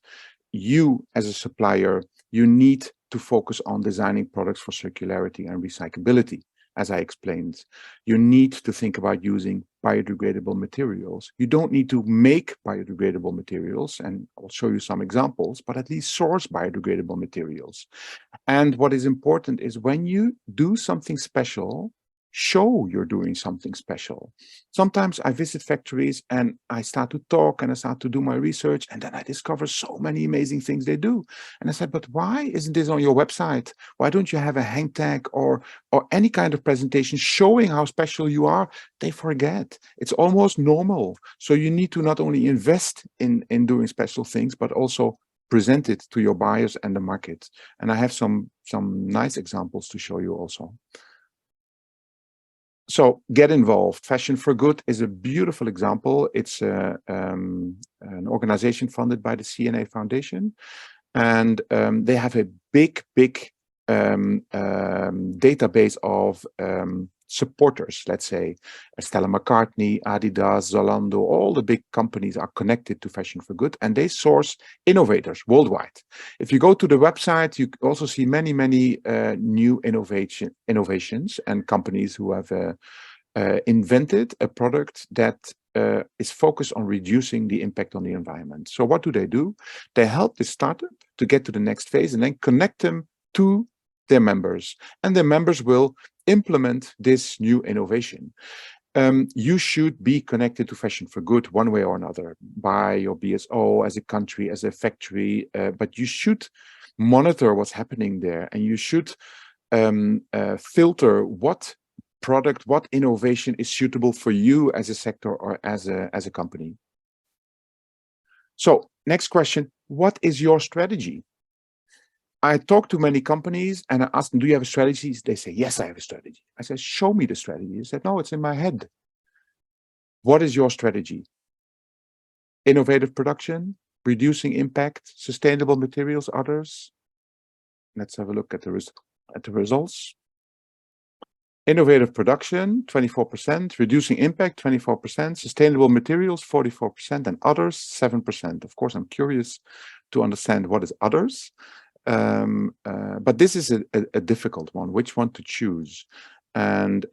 [SPEAKER 5] you as a supplier, you need to focus on designing products for circularity and recyclability. As I explained, you need to think about using biodegradable materials. You don't need to make biodegradable materials, and I'll show you some examples, but at least source biodegradable materials. And what is important is when you do something special, show you're doing something special. Sometimes I visit factories and I start to talk and I start to do my research, and then I discover so many amazing things they do. And I said, but why isn't this on your website? Why don't you have a hang tag or any kind of presentation showing how special you are? They forget. It's almost normal. So you need to not only invest in doing special things, but also present it to your buyers and the market. And I have some nice examples to show you also. So get involved. Fashion for Good is a beautiful example. It's an organization funded by the CNA Foundation, and they have a big database of supporters. Let's say Stella McCartney, Adidas, Zalando, all the big companies are connected to Fashion for Good, and they source innovators worldwide. If you go to the website, you also see many new innovations and companies who have invented a product that is focused on reducing the impact on the environment. So what do? They help the startup to get to the next phase and then connect them to their members, and their members will implement this new innovation. You should be connected to Fashion for Good one way or another, by your BSO, as a country, as a factory, but you should monitor what's happening there, and you should filter what product, what innovation is suitable for you as a sector or as a company. So next question, what is your strategy? I talk to many companies and I ask them, do you have a strategy? They say, yes, I have a strategy. I said, show me the strategy. They said, no, it's in my head. What is your strategy? Innovative production, reducing impact, sustainable materials, others. Let's have a look at the results. Innovative production, 24%, reducing impact, 24%, sustainable materials, 44%, and others, 7%. Of course, I'm curious to understand what is others. But this is a difficult one, which one to choose. And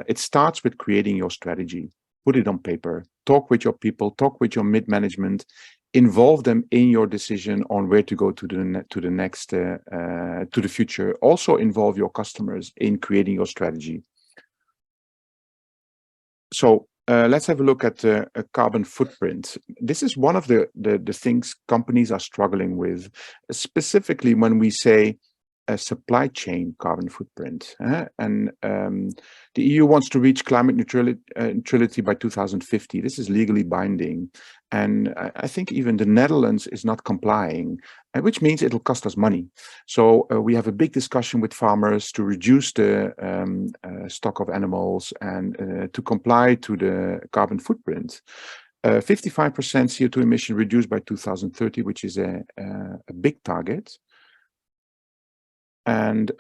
[SPEAKER 5] it starts with creating your strategy. Put it on paper, talk with your people, talk with your mid-management, involve them in your decision on where to go to the future. Also involve your customers in creating your strategy. So let's have a look at a carbon footprint. This is one of the things companies are struggling with, specifically when we say a supply chain carbon footprint. And the EU wants to reach climate neutrality by 2050. This is legally binding. And I think even the Netherlands is not complying, which means it'll cost us money. So we have a big discussion with farmers to reduce the stock of animals and to comply to the carbon footprint. 55% CO2 emission reduced by 2030, which is a big target. And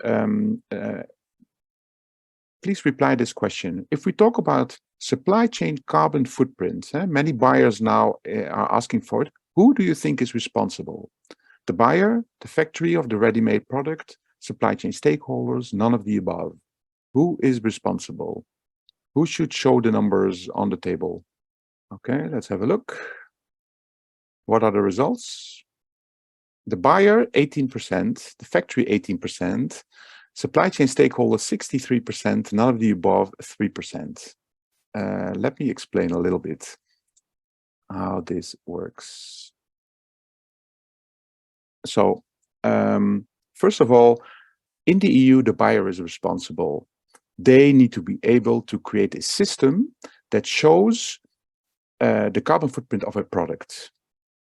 [SPEAKER 5] please reply this question. If we talk about supply chain carbon footprint, many buyers now are asking for it. Who do you think is responsible? The buyer, the factory of the ready-made product, supply chain stakeholders, none of the above. Who is responsible? Who should show the numbers on the table? Okay, let's have a look. What are the results? The buyer, 18%, the factory, 18%, supply chain stakeholders, 63%, none of the above, 3%. Let me explain a little bit how this works. So, first of all, In the EU, the buyer is responsible. They need to be able to create a system that shows the carbon footprint of a product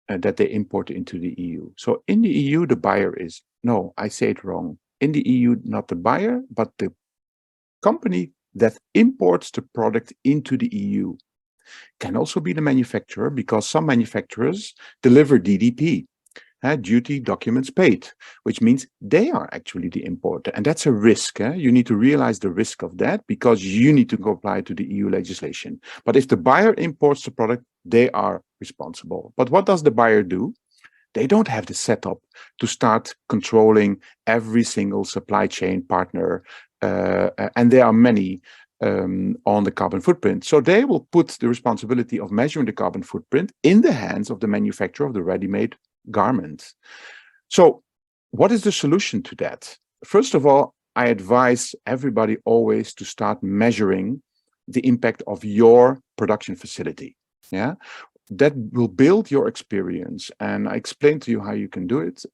[SPEAKER 5] that they import into the EU. So in the EU, the buyer is, no, I say it wrong. In the EU, not the buyer, but the company that imports the product into the EU. Can also be the manufacturer, because some manufacturers deliver DDP, duty documents paid, which means they are actually the importer. And that's a risk. You need to realize the risk of that, because you need to comply to the EU legislation. But if the buyer imports the product, they are responsible. But what does the buyer do? They don't have the setup to start controlling every single supply chain partner. And there are many on the carbon footprint. So they will put the responsibility of measuring the carbon footprint in the hands of the manufacturer of the ready-made garment. So what is the solution to that? First of all, I advise everybody always to start measuring the impact of your production facility. Yeah, that will build your experience. And I explained to you how you can do it.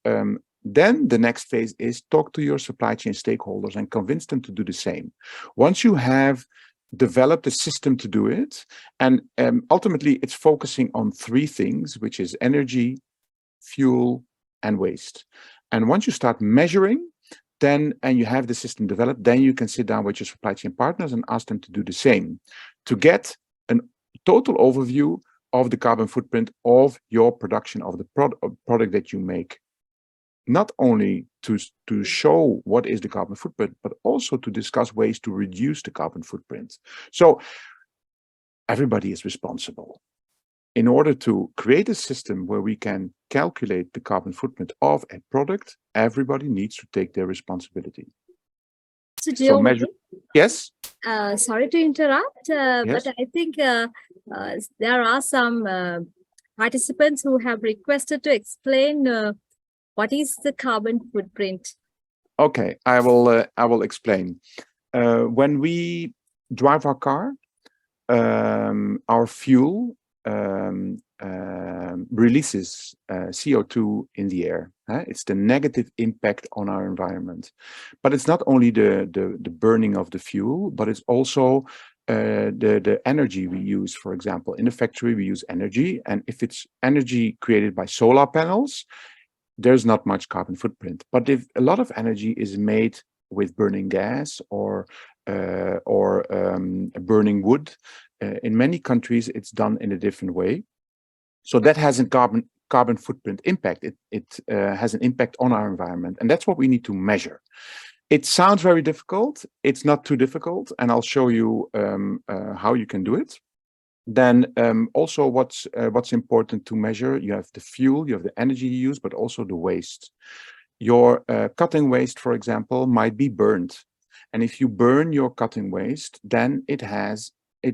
[SPEAKER 5] Then the next phase is talk to your supply chain stakeholders and convince them to do the same. Once you have developed a system to do it, and ultimately it's focusing on three things, which is energy, fuel, and waste. And once you start measuring, then, and you have the system developed, then you can sit down with your supply chain partners and ask them to do the same, to get a total overview of the carbon footprint of your production of the product that you make. Not only to show what is the carbon footprint, but also to discuss ways to reduce the carbon footprint. So everybody is responsible. In order to create a system where we can calculate the carbon footprint of a product, everybody needs to take their responsibility.
[SPEAKER 1] So
[SPEAKER 5] measure. Yes?
[SPEAKER 1] Sorry to interrupt,
[SPEAKER 5] Yes?
[SPEAKER 1] but I think there are some participants who have requested to explain what is the carbon footprint.
[SPEAKER 5] Okay, I will explain. When we drive our car, our fuel releases CO2 in the air. It's the negative impact on our environment. But it's not only the burning of the fuel, but it's also the energy we use. For example, in a factory, we use energy. And if it's energy created by solar panels, there's not much carbon footprint. But if a lot of energy is made with burning gas or burning wood, in many countries, it's done in a different way. So that has a carbon footprint impact. It has an impact on our environment. And that's what we need to measure. It sounds very difficult. It's not too difficult. And I'll show you how you can do it. Then also what's important to measure, you have the fuel, you have the energy you use, but also the waste. Your cutting waste, for example, might be burned. And if you burn your cutting waste, then it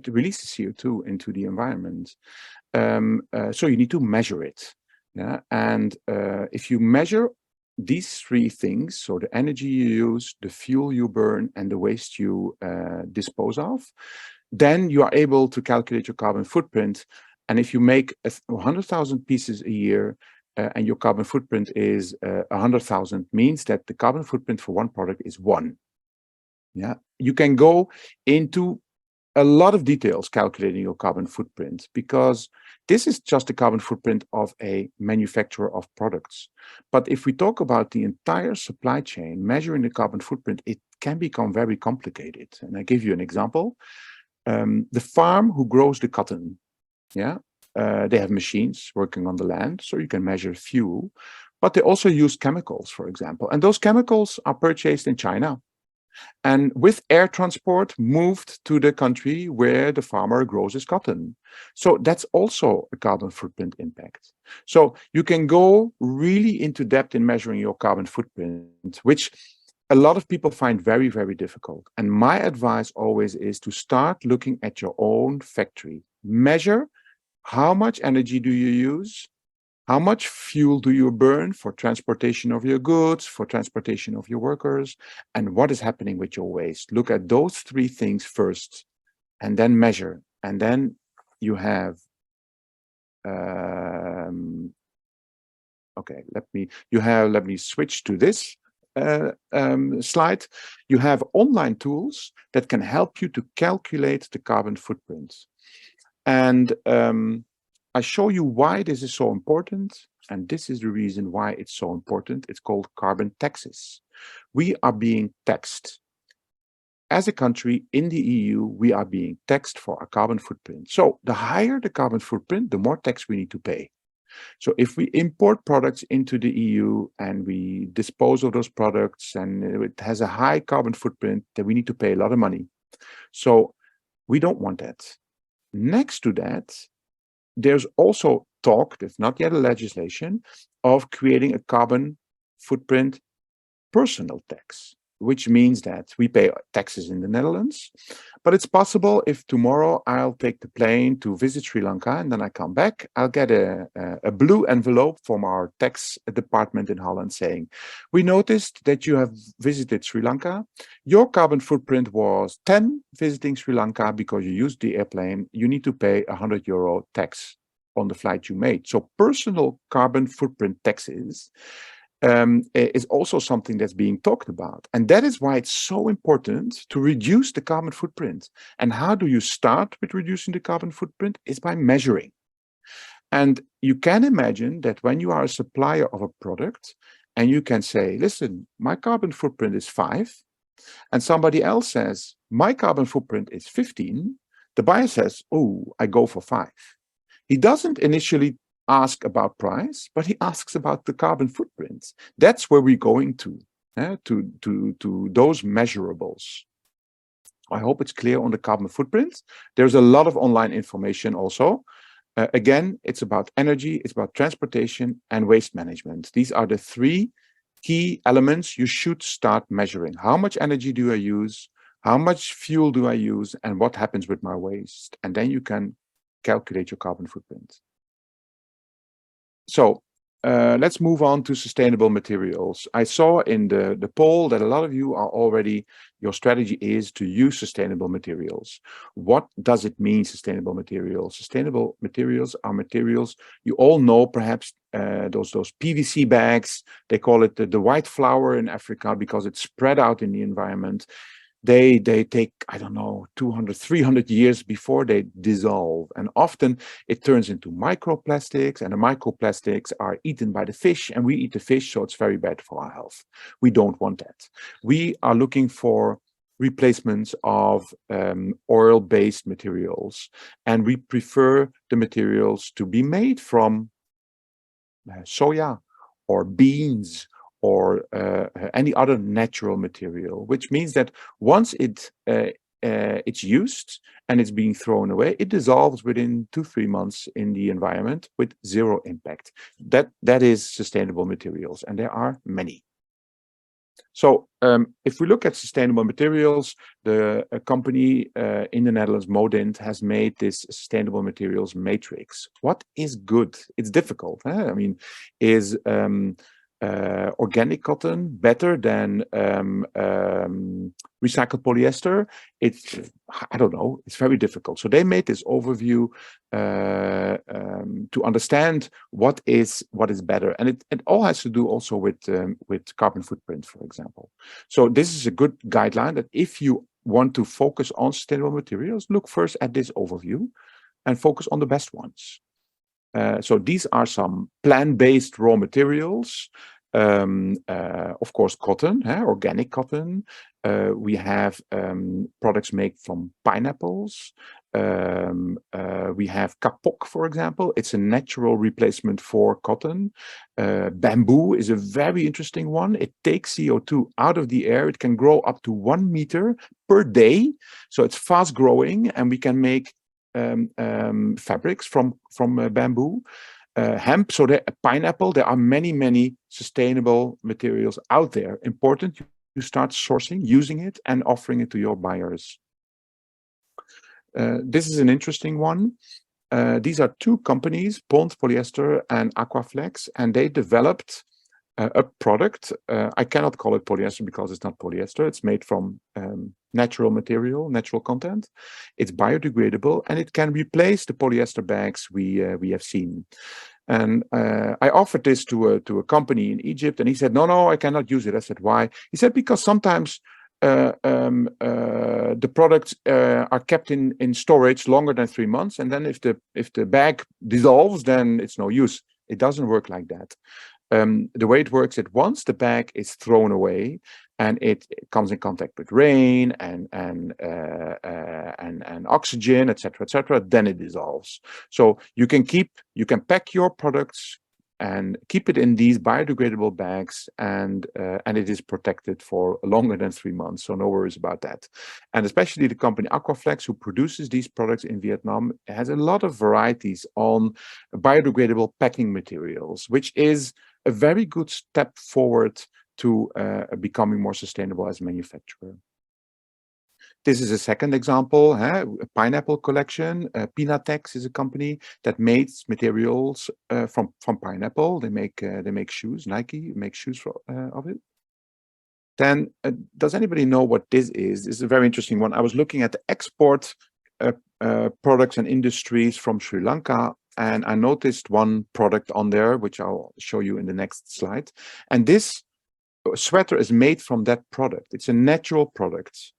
[SPEAKER 5] releases CO2 into the environment. So you need to measure it. Yeah? And if you measure these three things, so the energy you use, the fuel you burn, and the waste you dispose of, then you are able to calculate your carbon footprint. And if you make 100,000 pieces a year and your carbon footprint is 100,000, means that the carbon footprint for one product is 1. Yeah, you can go into a lot of details calculating your carbon footprint, because this is just the carbon footprint of a manufacturer of products. But if we talk about the entire supply chain, measuring the carbon footprint, it can become very complicated. And I give you an example. The farm who grows the cotton, yeah, they have machines working on the land, so you can measure fuel, but they also use chemicals, for example. And those chemicals are purchased in China and with air transport moved to the country where the farmer grows his cotton. So that's also a carbon footprint impact. So you can go really into depth in measuring your carbon footprint, which a lot of people find very, very difficult. And my advice always is to start looking at your own factory. Measure how much energy do you use? How much fuel do you burn for transportation of your goods, for transportation of your workers, and what is happening with your waste? Look at those three things first, and then measure. And then you have, okay, let me switch to this. slide, you have online tools that can help you to calculate the carbon footprint. And I show you why this is so important. And this is the reason why it's so important. It's called carbon taxes. We are being taxed. As a country in the EU, we are being taxed for our carbon footprint. So the higher the carbon footprint, the more tax we need to pay. So if we import products into the EU and we dispose of those products and it has a high carbon footprint, then we need to pay a lot of money. So we don't want that. Next to that, there's also talk, there's not yet a legislation, of creating a carbon footprint personal tax, which means that we pay taxes in the Netherlands. But it's possible if tomorrow I'll take the plane to visit Sri Lanka and then I come back, I'll get a blue envelope from our tax department in Holland saying, we noticed that you have visited Sri Lanka. Your carbon footprint was 10 visiting Sri Lanka because you used the airplane. You need to pay €100 tax on the flight you made. So personal carbon footprint taxes is also something that's being talked about. And that is why it's so important to reduce the carbon footprint. And how do you start with reducing the carbon footprint? Is by measuring. And you can imagine that when you are a supplier of a product and you can say, listen, my carbon footprint is 5, and somebody else says, my carbon footprint is 15, the buyer says, oh, I go for 5. He doesn't initially ask about price, but he asks about the carbon footprint. That's where we're going to those measurables. I hope it's clear on the carbon footprint. There's a lot of online information also. Again, it's about energy, it's about transportation and waste management. These are the 3 key elements you should start measuring. How much energy do I use? How much fuel do I use? And what happens with my waste? And then you can calculate your carbon footprint. So let's move on to sustainable materials. I saw in the poll that a lot of you are already, your strategy is to use sustainable materials. What does it mean, sustainable materials? Sustainable materials are materials, you all know perhaps those PVC bags, they call it the white flour in Africa because it's spread out in the environment. They take, I don't know, 200, 300 years before they dissolve. And often it turns into microplastics, and the microplastics are eaten by the fish, and we eat the fish, so it's very bad for our health. We don't want that. We are looking for replacements of oil-based materials, and we prefer the materials to be made from soya or beans or any other natural material, which means that once it's used and it's being thrown away, it dissolves within 2-3 months in the environment with 0 impact. That is sustainable materials, and there are many. So if we look at sustainable materials, the company in the Netherlands, Modint, has made this sustainable materials matrix. What is good? It's difficult. I mean, is organic cotton better than recycled polyester? It's, I don't know, it's very difficult. So they made this overview to understand what is better, and it all has to do also with carbon footprint, for example. So this is a good guideline that if you want to focus on sustainable materials, look first at this overview and focus on the best ones. So these are some plant-based raw materials. Of course, cotton, organic cotton. We have products made from pineapples. We have kapok, for example. It's a natural replacement for cotton. Bamboo is a very interesting one. It takes CO2 out of the air. It can grow up to 1 meter per day. So it's fast growing, and we can make fabrics from bamboo. Hemp, so pineapple, there are many sustainable materials out there. Important you start sourcing, using it, and offering it to your buyers. This is an interesting one. These are 2 companies, Pond Polyester and Aquaflex, and they developed a product. I cannot call it polyester because it's not polyester. It's made from natural material, natural content. It's biodegradable, and it can replace the polyester bags we have seen. And I offered this to a company in Egypt, and he said, no, I cannot use it. I said, why? He said, because sometimes the products are kept in storage longer than 3 months, and then if the bag dissolves, then it's no use. It doesn't work like that. The way it works, that once the bag is thrown away and it comes in contact with rain and oxygen, etc., then it dissolves. So you can pack your products and keep it in these biodegradable bags, and it is protected for longer than 3 months. So no worries about that. And especially the company Aquaflex, who produces these products in Vietnam, has a lot of varieties on biodegradable packing materials, which is a very good step forward to becoming more sustainable as a manufacturer. This is a second example, a pineapple collection. Pinatex is a company that makes materials from pineapple. They make shoes. Nike makes shoes of it. Then, does anybody know what this is? This is a very interesting one. I was looking at the export products and industries from Sri Lanka, and I noticed one product on there, which I'll show you in the next slide. And this sweater is made from that product. It's a natural product.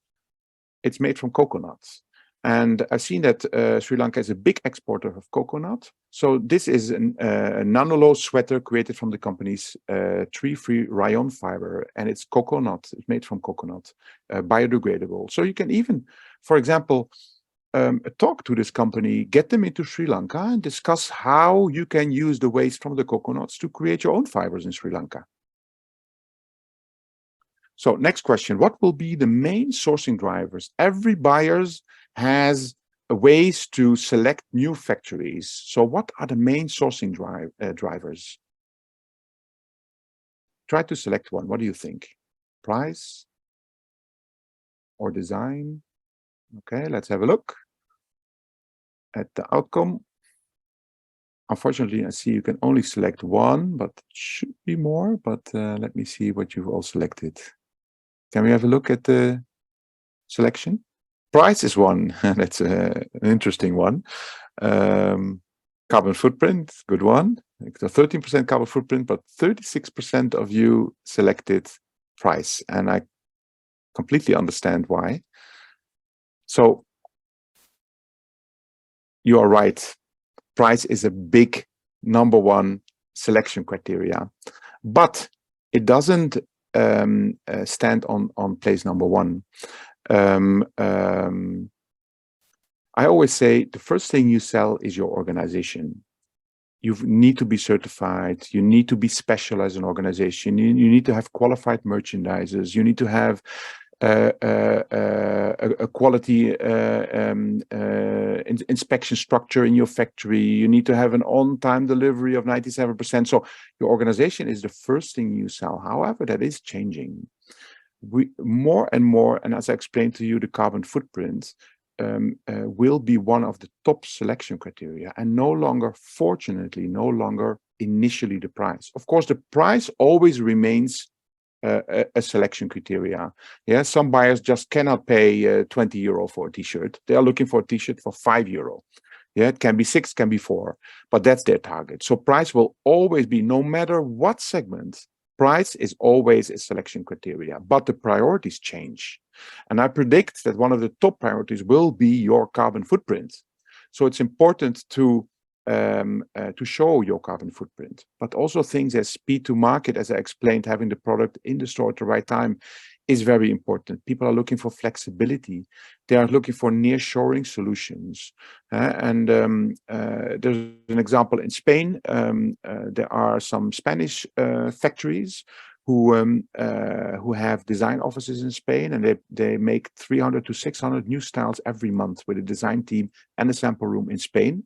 [SPEAKER 5] It's made from coconuts. And I've seen that Sri Lanka is a big exporter of coconut. So this is a nanolose sweater created from the company's tree-free rayon fiber. And it's coconut. It's made from coconut, biodegradable. So you can even, for example, talk to this company, get them into Sri Lanka, and discuss how you can use the waste from the coconuts to create your own fibers in Sri Lanka. So next question, what will be the main sourcing drivers? Every buyer has ways to select new factories. So what are the main sourcing drivers? Try to select one. What do you think? Price or design? Okay, let's have a look at the outcome. Unfortunately, I see you can only select one, but it should be more. But let me see what you've all selected. Can we have a look at the selection? Price is one. That's an interesting one. Carbon footprint, good one. 13% carbon footprint, but 36% of you selected price. And I completely understand why. So you are right. Price is a big number one selection criteria, but it doesn't stand on place number one. I always say the first thing you sell is your organization. You need to be certified. You need to be special as an organization. You need to have qualified merchandisers. You need to have a quality inspection structure in your factory. You need to have an on-time delivery of 97%. So your organization is the first thing you sell. However, that is changing. More and more, and as I explained to you, the carbon footprint will be one of the top selection criteria, and no longer, fortunately, no longer initially the price. Of course, the price always remains a selection criteria. Yeah, some buyers just cannot pay 20 euro for a t-shirt. They are looking for a t-shirt for 5 euro. Yeah, it can be 6, can be 4, but that's their target. So price will always be, no matter what segment, price is always a selection criteria, but the priorities change. And I predict that one of the top priorities will be your carbon footprint. So it's important to show your carbon footprint, but also things as speed to market, as I explained, having the product in the store at the right time is very important. People are looking for flexibility. They are looking for nearshoring solutions. And there's an example in Spain. There are some Spanish factories who have design offices in Spain, and they make 300 to 600 new styles every month with a design team and a sample room in Spain.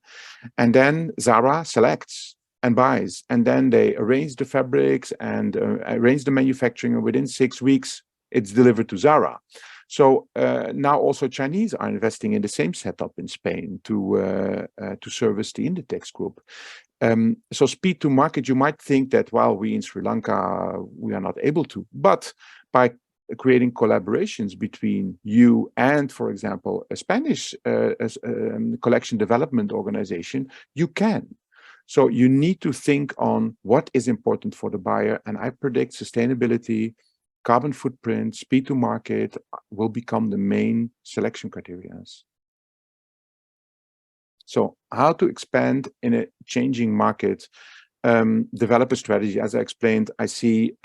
[SPEAKER 5] And then Zara selects and buys, and then they arrange the fabrics and arrange the manufacturing, and within 6 weeks, it's delivered to Zara. So now also Chinese are investing in the same setup in Spain to service the Inditex group. So speed to market, you might think that, well, we in Sri Lanka, we are not able to, but by creating collaborations between you and, for example, a Spanish collection development organization, you can. So you need to think on what is important for the buyer. And I predict sustainability, carbon footprint, speed to market will become the main selection criteria. So how to expand in a changing market? Develop a strategy. As I explained, I see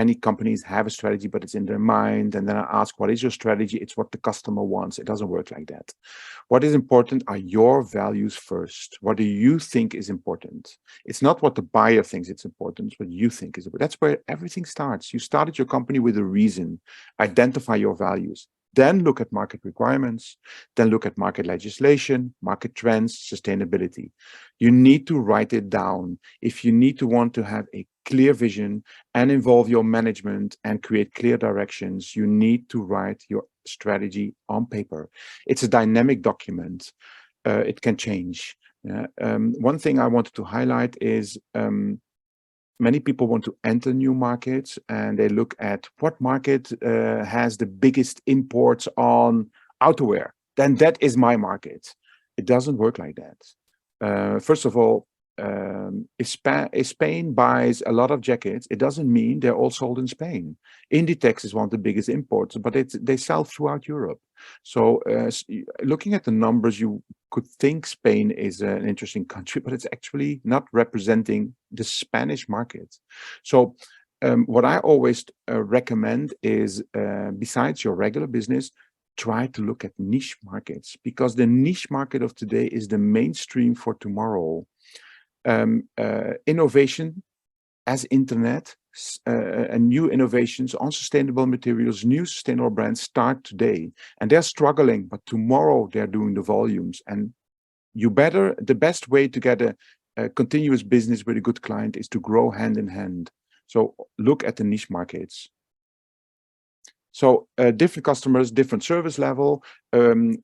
[SPEAKER 5] many companies have a strategy, but it's in their mind. And then I ask, what is your strategy? It's what the customer wants. It doesn't work like that. What is important are your values first. What do you think is important? It's not what the buyer thinks it's important, it's what you think is important. That's where everything starts. You started your company with a reason. Identify your values. Then look at market requirements, then look at market legislation, market trends, sustainability. You need to write it down. If you need to want to have a clear vision and involve your management and create clear directions, you need to write your strategy on paper. It's a dynamic document. It can change. One thing I wanted to highlight is many people want to enter new markets and they look at what market has the biggest imports on outerwear. Then that is my market. It doesn't work like that. First of all, if Spain buys a lot of jackets, it doesn't mean they're all sold in Spain. Inditex is one of the biggest imports, but they sell throughout Europe. So looking at the numbers, you could think Spain is an interesting country, but it's actually not representing the Spanish market. So what I always recommend is, besides your regular business, try to look at niche markets, because the niche market of today is the mainstream for tomorrow. Innovation as internet and new innovations on sustainable materials, new sustainable brands start today, and they're struggling, but tomorrow they're doing the volumes. And the best way to get a continuous business with a good client is to grow hand in hand. So look at the niche markets. So different customers, different service level. We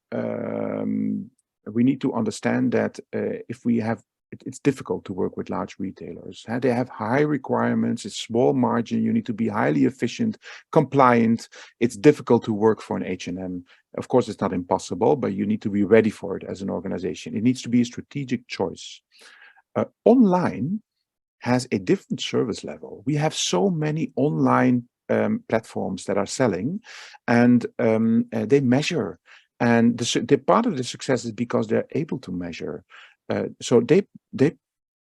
[SPEAKER 5] need to understand that if we have, it's difficult to work with large retailers. They have high requirements, it's small margin, you need to be highly efficient, compliant. It's difficult to work for an H&M. Of course, it's not impossible, but you need to be ready for it as an organization. It needs to be a strategic choice. Online has a different service level. We have so many online platforms that are selling, and they measure. And the part of the success is because they're able to measure. So they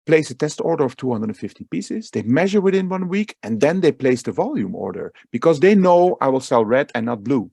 [SPEAKER 5] place a test order of 250 pieces, they measure within 1 week, and then they place the volume order because they know I will sell red and not blue.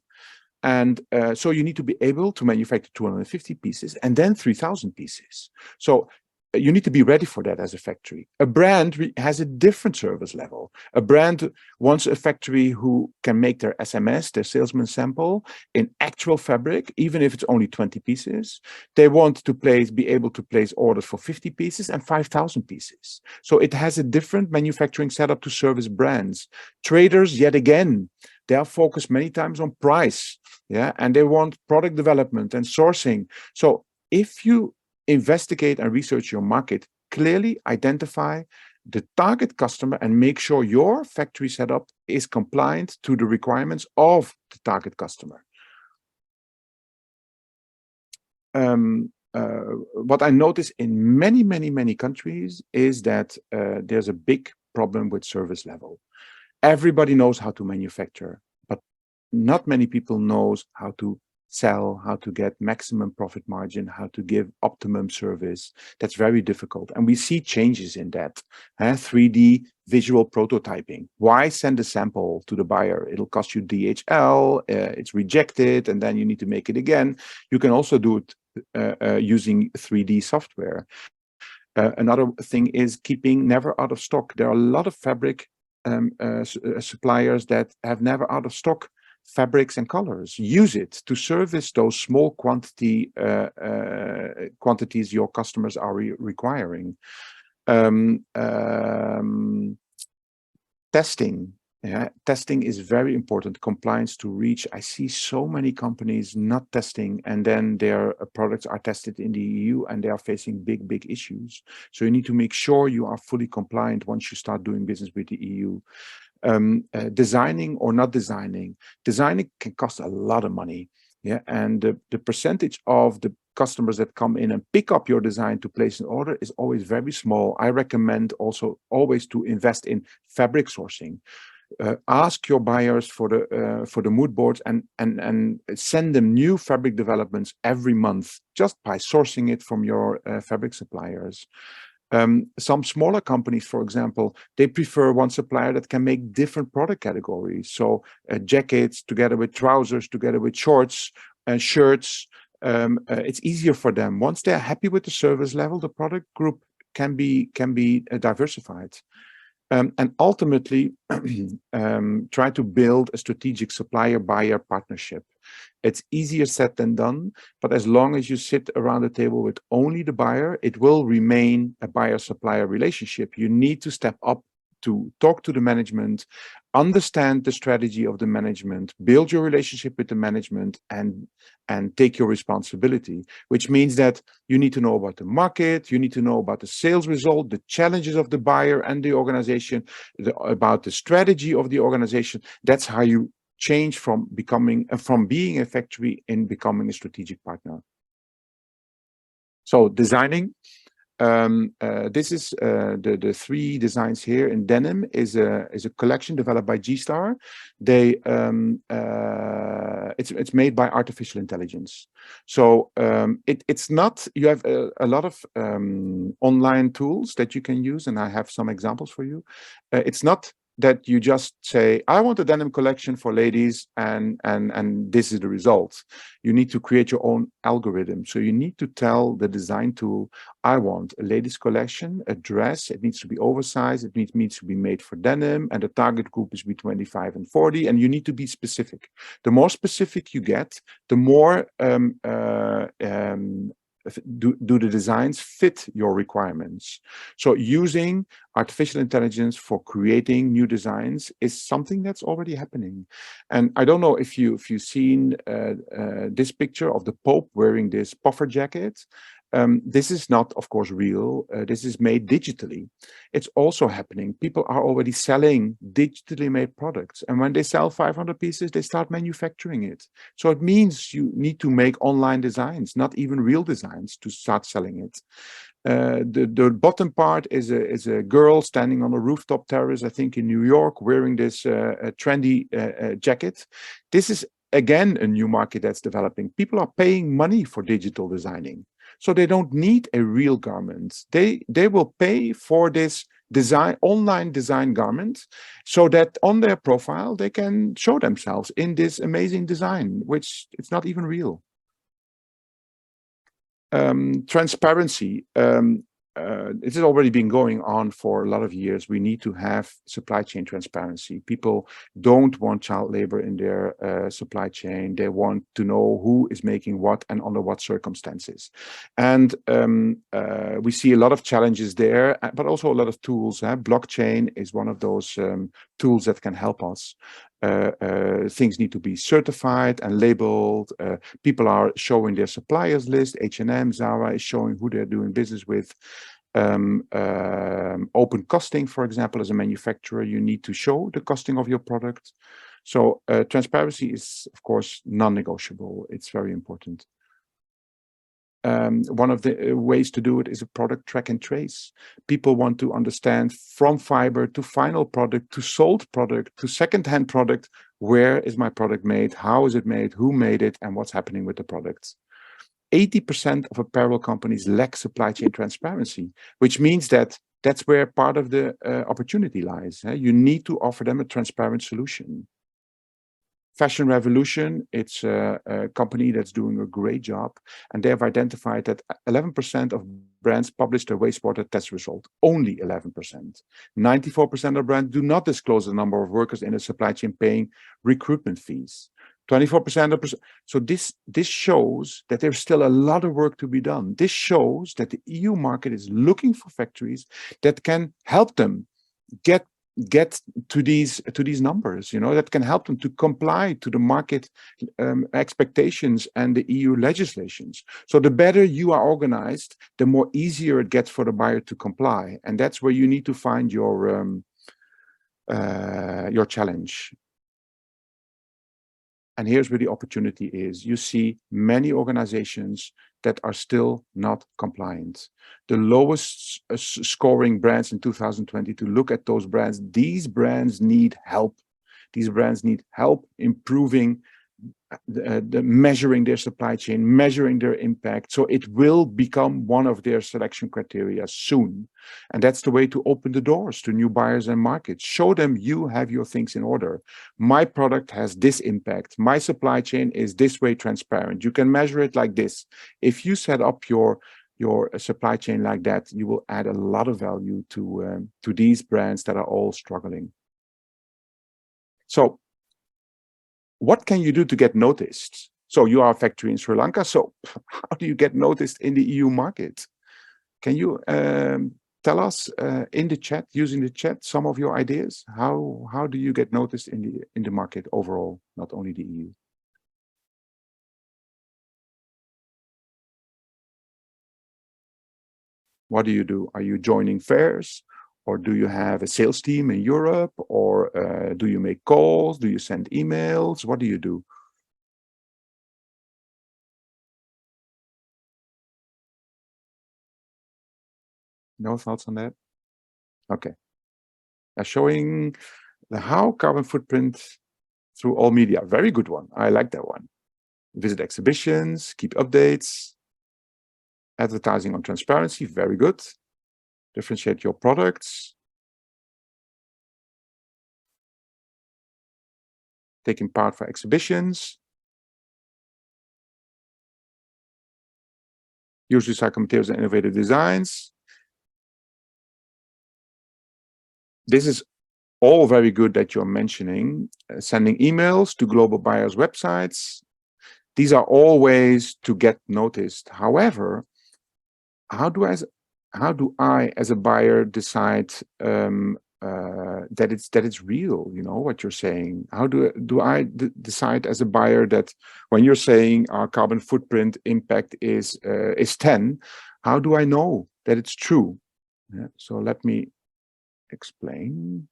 [SPEAKER 5] And so you need to be able to manufacture 250 pieces and then 3,000 pieces. So you need to be ready for that as a factory. A brand has a different service level. A brand wants a factory who can make their SMS, their salesman sample, in actual fabric, even if it's only 20 pieces. They want to be able to place orders for 50 pieces and 5,000 pieces. So it has a different manufacturing setup to service brands. Traders, yet again, they are focused many times on price, and they want product development and sourcing. So if you investigate and research your market, clearly identify the target customer and make sure your factory setup is compliant to the requirements of the target customer. What I notice in many countries is that there's a big problem with service level. Everybody knows how to manufacture, but not many people knows how to sell, how to get maximum profit margin, how to give optimum service. That's very difficult. And we see changes in that. 3D visual prototyping. Why send a sample to the buyer? It'll cost you DHL, it's rejected, and then you need to make it again. You can also do it using 3D software. Another thing is keeping never out of stock. There are a lot of fabric suppliers that have never out of stock fabrics and colors. Use it to service those small quantities your customers are requiring. Testing. Testing is very important. Compliance to reach. I see so many companies not testing, and then their products are tested in the EU and they are facing big issues. So you need to make sure you are fully compliant once you start doing business with the EU. Designing or not designing. Designing can cost a lot of money. And the percentage of the customers that come in and pick up your design to place an order is always very small. I recommend also always to invest in fabric sourcing. Ask your buyers for the mood boards and send them new fabric developments every month just by sourcing it from your fabric suppliers. Some smaller companies, for example, they prefer one supplier that can make different product categories. So jackets together with trousers, together with shorts and shirts. It's easier for them. Once they're happy with the service level, the product group can be diversified. And ultimately, try to build a strategic supplier-buyer partnership. It's easier said than done, but as long as you sit around the table with only the buyer, it will remain a buyer-supplier relationship. You need to step up to talk to the management, understand the strategy of the management, build your relationship with the management, and take your responsibility, which means that you need to know about the market, you need to know about the sales result, the challenges of the buyer and the organization, about the strategy of the organization. That's how you change from being a factory in becoming a strategic partner. So designing. This is the three designs here in denim is a collection developed by G-Star. It's made by artificial intelligence. So it's not, you have a lot of online tools that you can use, and I have some examples for you. It's not that you just say, I want a denim collection for ladies, and this is the result. You need to create your own algorithm. So you need to tell the design tool, I want a ladies collection, a dress, it needs to be oversized, it needs to be made for denim, and the target group is between 25 and 40, and you need to be specific. The more specific you get, the more do the designs fit your requirements. So using artificial intelligence for creating new designs is something that's already happening. And I don't know if you've seen this picture of the Pope wearing this puffer jacket. This is not, of course, real. This is made digitally. It's also happening. People are already selling digitally made products. And when they sell 500 pieces, they start manufacturing it. So it means you need to make online designs, not even real designs, to start selling it. The bottom part is a girl standing on a rooftop terrace, I think in New York, wearing this trendy jacket. This is, again, a new market that's developing. People are paying money for digital designing. So they don't need a real garment. They will pay for this online design garment, so that on their profile they can show themselves in this amazing design, which it's not even real. Transparency. It has already been going on for a lot of years. We need to have supply chain transparency. People don't want child labor in their supply chain. They want to know who is making what and under what circumstances. And we see a lot of challenges there, but also a lot of tools. Blockchain is one of those tools that can help us. Things need to be certified and labeled. People are showing their suppliers list. H&M, Zara is showing who they're doing business with. Open costing, for example, as a manufacturer, you need to show the costing of your product. So transparency is, of course, non-negotiable. It's very important. One of the ways to do it is a product track and trace. People want to understand from fiber to final product to sold product to second-hand product, where is my product made, how is it made, who made it, and what's happening with the products. 80% of apparel companies lack supply chain transparency, which means that that's where part of the opportunity lies. You need to offer them a transparent solution. Fashion Revolution, it's a company that's doing a great job, and they have identified that 11% of brands publish their wastewater test result. Only 11%. 94% of brands do not disclose the number of workers in the supply chain paying recruitment fees. 24% of so this shows that there's still a lot of work to be done. This shows that the EU market is looking for factories that can help them get to these numbers, that can help them to comply to the market expectations and the EU legislations. So the better you are organized, the more easier it gets for the buyer to comply, and that's where you need to find your challenge. And here's where the opportunity is. You see many organizations that are still not compliant. The lowest scoring brands in 2022, look at those brands. These brands need help. These brands need help improving the measuring their supply chain, measuring their impact. So it will become one of their selection criteria soon. And that's the way to open the doors to new buyers and markets. Show them you have your things in order. My product has this impact. My supply chain is this way transparent. You can measure it like this. If you set up your supply chain like that, you will add a lot of value to these brands that are all struggling. So what can you do to get noticed? So you are a factory in Sri Lanka. So how do you get noticed in the EU market? Can you tell us in the chat, using the chat, some of your ideas? How do you get noticed in the market overall, not only the EU? What do you do? Are you joining fairs? Or do you have a sales team in Europe? Or do you make calls? Do you send emails? What do you do? No thoughts on that? Okay. Showing the how carbon footprint through all media. Very good one. I like that one. Visit exhibitions, keep updates. Advertising on transparency. Very good. Differentiate your products. Taking part for exhibitions. Use recycled materials and innovative designs. This is all very good that you're mentioning. Sending emails to global buyers' websites. These are all ways to get noticed. However, how do I as a buyer decide that it's real, you know, what you're saying? How do I decide as a buyer that when you're saying our carbon footprint impact is 10, how do I know that it's true? Yeah, so let me explain.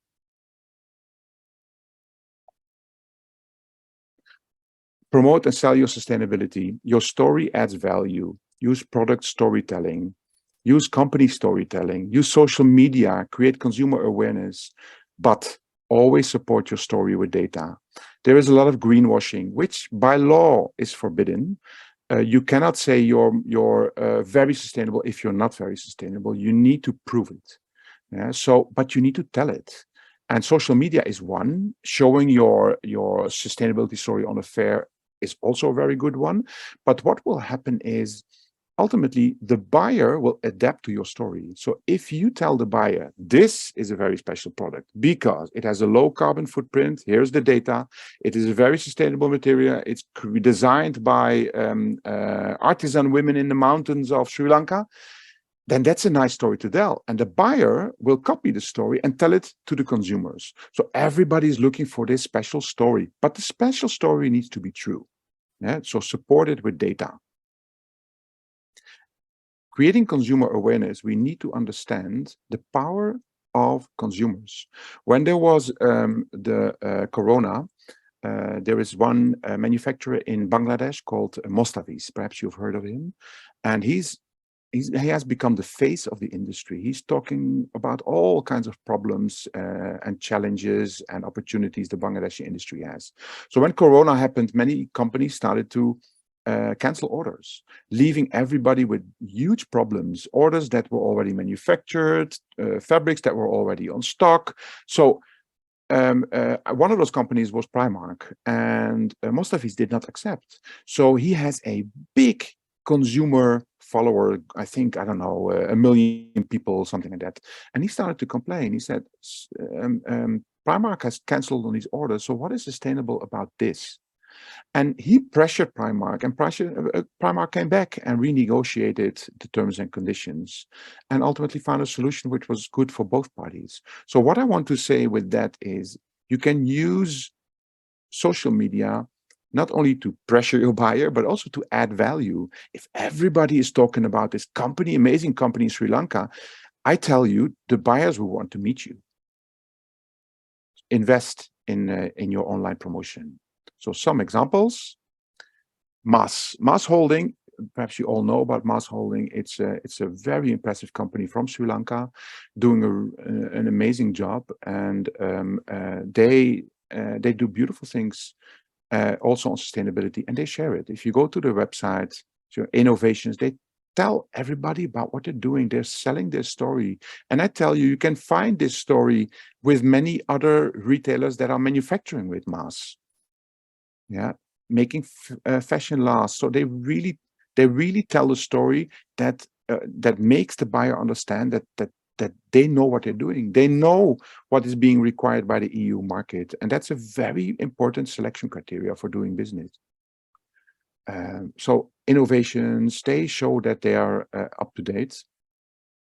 [SPEAKER 5] Promote and sell your sustainability. Your story adds value. Use product storytelling. Use company storytelling. Use social media. Create consumer awareness. But always support your story with data. There is a lot of greenwashing, which by law is forbidden. You cannot say you're very sustainable if you're not very sustainable. You need to prove it. Yeah, but you need to tell it. And social media is one. Showing your sustainability story on a fair is also a very good one. But what will happen is ultimately the buyer will adapt to your story. So if you tell the buyer, this is a very special product because it has a low carbon footprint, here's the data, it is a very sustainable material, it's designed by artisan women in the mountains of Sri Lanka, then that's a nice story to tell. And the buyer will copy the story and tell it to the consumers. So everybody's looking for this special story, but the special story needs to be true. Yeah? So support it with data. Creating consumer awareness, we need to understand the power of consumers. When there was the corona, there is one manufacturer in Bangladesh called Mostavis. Perhaps you've heard of him. And he has become the face of the industry. He's talking about all kinds of problems and challenges and opportunities the Bangladeshi industry has. So when Corona happened, many companies started to cancel orders, leaving everybody with huge problems, orders that were already manufactured, fabrics that were already on stock. So one of those companies was Primark, and Mostavis did not accept. So he has a big consumer follower, I think, I don't know, 1 million people, something like that. And he started to complain. He said, Primark has canceled on these orders. So what is sustainable about this? And he pressured Primark, and Primark came back and renegotiated the terms and conditions and ultimately found a solution which was good for both parties. So what I want to say with that is you can use social media not only to pressure your buyer, but also to add value. If everybody is talking about this company, amazing company in Sri Lanka, I tell you, the buyers will want to meet you. Invest in your online promotion. So some examples. Maas Holding, perhaps you all know about Maas Holding. It's a very impressive company from Sri Lanka, doing an amazing job, and they do beautiful things also on sustainability, and they share it. If you go to their website, innovations, they tell everybody about what they're doing. They're selling their story, and I tell you, you can find this story with many other retailers that are manufacturing with Maas. Yeah, making fashion last. So they really tell a story that that makes the buyer understand that they know what they're doing. They know what is being required by the EU market, and that's a very important selection criteria for doing business. So innovations, they show that they are up to date.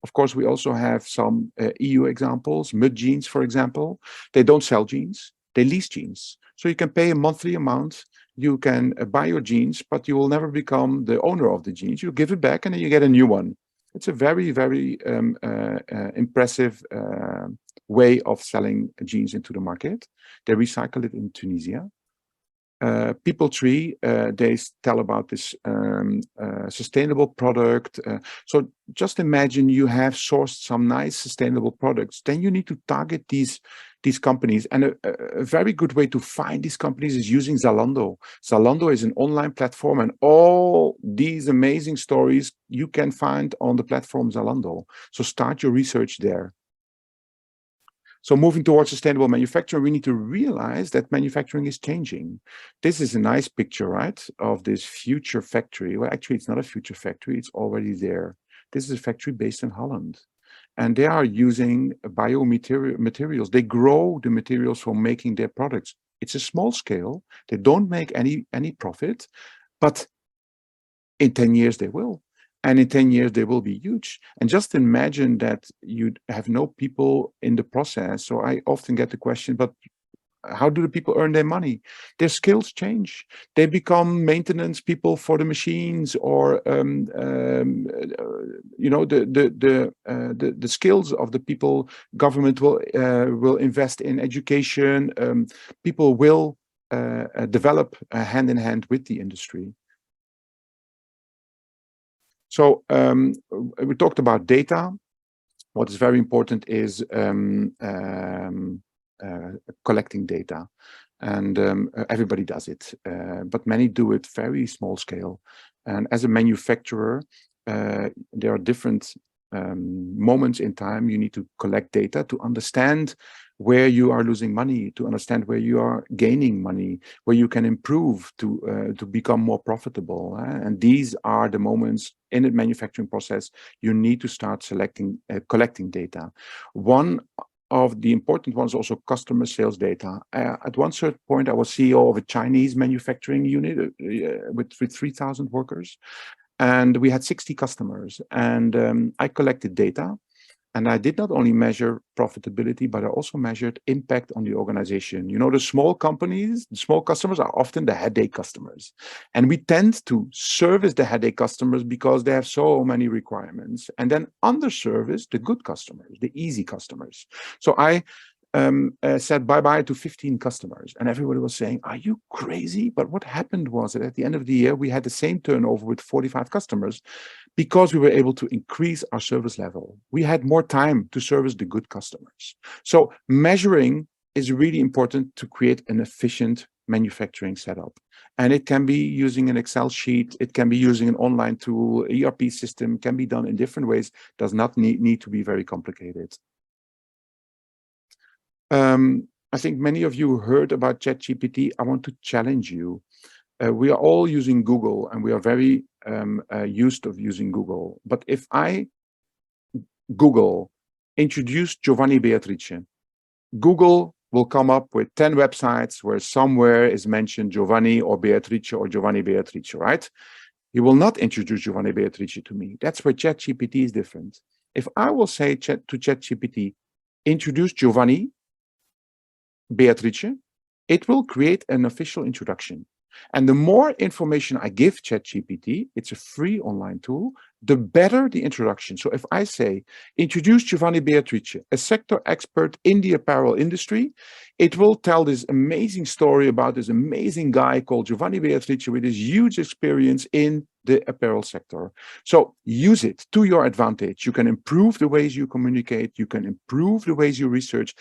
[SPEAKER 5] Of course, we also have some EU examples. Mud Jeans, for example, they don't sell jeans, they lease jeans. So you can pay a monthly amount, you can buy your jeans, but you will never become the owner of the jeans. You give it back and then you get a new one. It's a very, very impressive way of selling jeans into the market. They recycle it in Tunisia. People Tree, they tell about this sustainable product. So just imagine you have sourced some nice sustainable products. Then you need to target these companies. And a very good way to find these companies is using Zalando. Zalando is an online platform, and all these amazing stories you can find on the platform Zalando. So start your research there. So moving towards sustainable manufacturing, we need to realize that manufacturing is changing. This is a nice picture, right, of this future factory. Well, actually, it's not a future factory. It's already there. This is a factory based in Holland. And they are using materials. They grow the materials for making their products. It's a small scale. They don't make any profit, but in 10 years they will. And in 10 years, they will be huge. And just imagine that you have no people in the process. So I often get the question, but how do the people earn their money? Their skills change. They become maintenance people for the machines, or you know, the skills of the people. Government will invest in education. People will develop hand in hand with the industry. So we talked about data. What is very important is collecting data, and everybody does it, but many do it very small scale. And as a manufacturer, there are different moments in time you need to collect data to understand where you are losing money, to understand where you are gaining money, where you can improve to become more profitable. And these are the moments in the manufacturing process you need to start collecting data. One of the important ones also customer sales data. At one certain point, I was CEO of a Chinese manufacturing unit with 3,000 workers. And we had 60 customers, and I collected data, and I did not only measure profitability, but I also measured impact on the organization. You know, the small companies, the small customers are often the headache customers, and we tend to service the headache customers because they have so many requirements, and then under-service the good customers, the easy customers. So I said bye-bye to 15 customers, and everybody was saying, are you crazy? But what happened was that at the end of the year, we had the same turnover with 45 customers because we were able to increase our service level. We had more time to service the good customers. So measuring is really important to create an efficient manufacturing setup. And it can be using an Excel sheet, it can be using an online tool, ERP system, can be done in different ways, does not need to be very complicated. I think many of you heard about ChatGPT. I want to challenge you. We are all using Google, and we are very used to using Google. But if I Google introduce Giovanni Beatrice, Google will come up with 10 websites where somewhere is mentioned Giovanni or Beatrice or Giovanni Beatrice, right? He will not introduce Giovanni Beatrice to me. That's where ChatGPT is different. If I will say to ChatGPT, introduce Giovanni Beatrice, it will create an official introduction. And the more information I give ChatGPT, it's a free online tool, the better the introduction. So if I say, introduce Giovanni Beatrice, a sector expert in the apparel industry, it will tell this amazing story about this amazing guy called Giovanni Beatrice with his huge experience in the apparel sector. So use it to your advantage. You can improve the ways you communicate. You can improve the ways you research.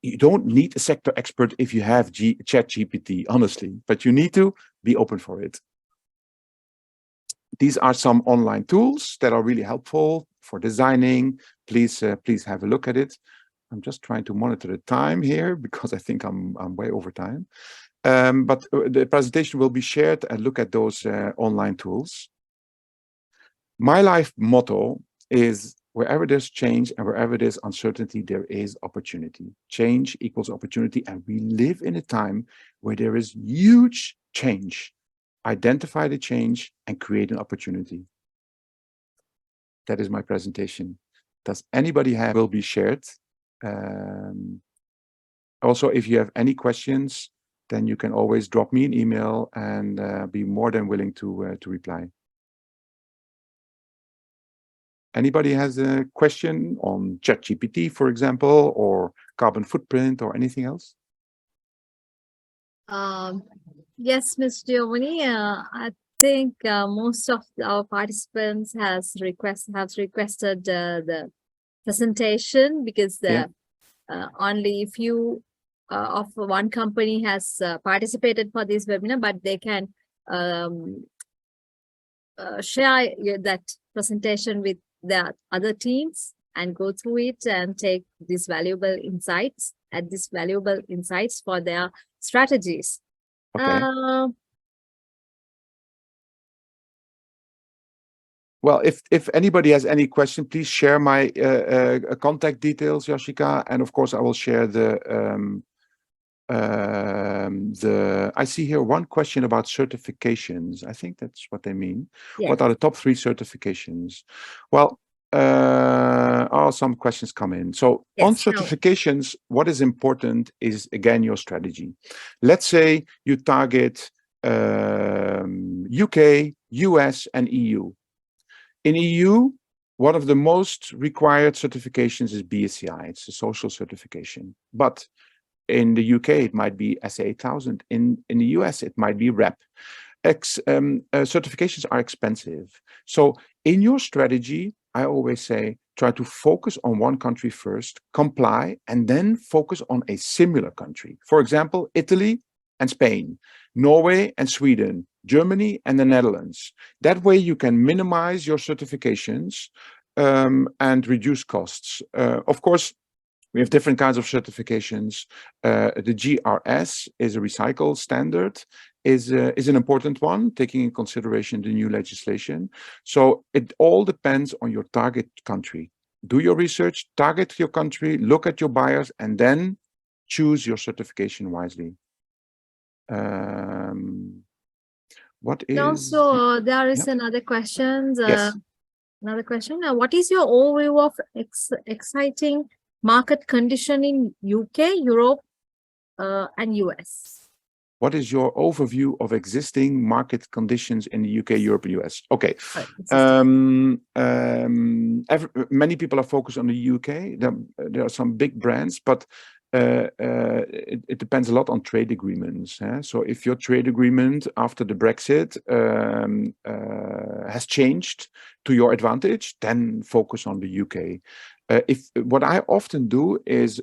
[SPEAKER 5] You don't need a sector expert if you have ChatGPT, honestly, but you need to be open for it. These are some online tools that are really helpful for designing. Please have a look at it. I'm just trying to monitor the time here because I think I'm way over time. But the presentation will be shared and look at those online tools. My life motto is wherever there's change and wherever there's uncertainty, there is opportunity. Change equals opportunity. And we live in a time where there is huge change. Identify the change and create an opportunity. That is my presentation. Does anybody have, will be shared. Also, if you have any questions, then you can always drop me an email and be more than willing to reply. Anybody has a question on ChatGPT, for example, or carbon footprint or anything else?
[SPEAKER 1] Yes, Ms. Giovanni, I think most of our participants has requested the presentation because only few of one company has participated for this webinar, but they can share that presentation with the other teams and go through it and take these valuable insights for their strategies.
[SPEAKER 5] Okay. Well, if anybody has any question, please share my contact details, Yoshika, and of course I will share I see here one question about certifications. I think that's what they mean.
[SPEAKER 1] Yes.
[SPEAKER 5] What are the top 3 certifications? Well, some questions come in. So
[SPEAKER 1] Yes,
[SPEAKER 5] on certifications, what is important is, again, your strategy. Let's say you target UK, US, and EU. In EU, one of the most required certifications is BSCI. It's a social certification. But in the UK, it might be SA8000. In the US, it might be REP. Certifications are expensive. So in your strategy, I always say, try to focus on one country first, comply, and then focus on a similar country. For example, Italy and Spain, Norway and Sweden, Germany and the Netherlands. That way you can minimize your certifications and reduce costs. Of course, we have different kinds of certifications. The GRS is a recycle standard, is an important one, taking in consideration the new legislation. So it all depends on your target country. Do your research, target your country, look at your buyers, and then choose your certification wisely. What is...
[SPEAKER 1] Also, there is another question.
[SPEAKER 5] Yes.
[SPEAKER 1] Another question. What is your overview of exciting market condition in UK, Europe, and US?
[SPEAKER 5] What is your overview of existing market conditions in the UK, Europe, and US? Okay. Many people are focused on the UK. There are some big brands, but it depends a lot on trade agreements. So if your trade agreement after the Brexit has changed to your advantage, then focus on the UK. What I often do is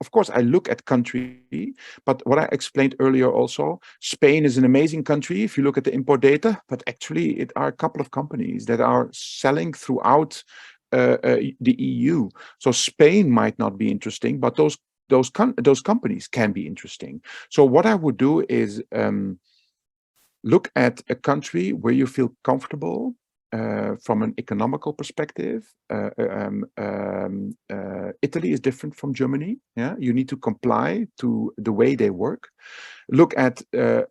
[SPEAKER 5] of course, I look at country, but what I explained earlier also, Spain is an amazing country if you look at the import data, but actually it are a couple of companies that are selling throughout the EU. So Spain might not be interesting, but those companies can be interesting. So what I would do is look at a country where you feel comfortable from an economical perspective. Italy is different from Germany. Yeah, you need to comply to the way they work. Look at the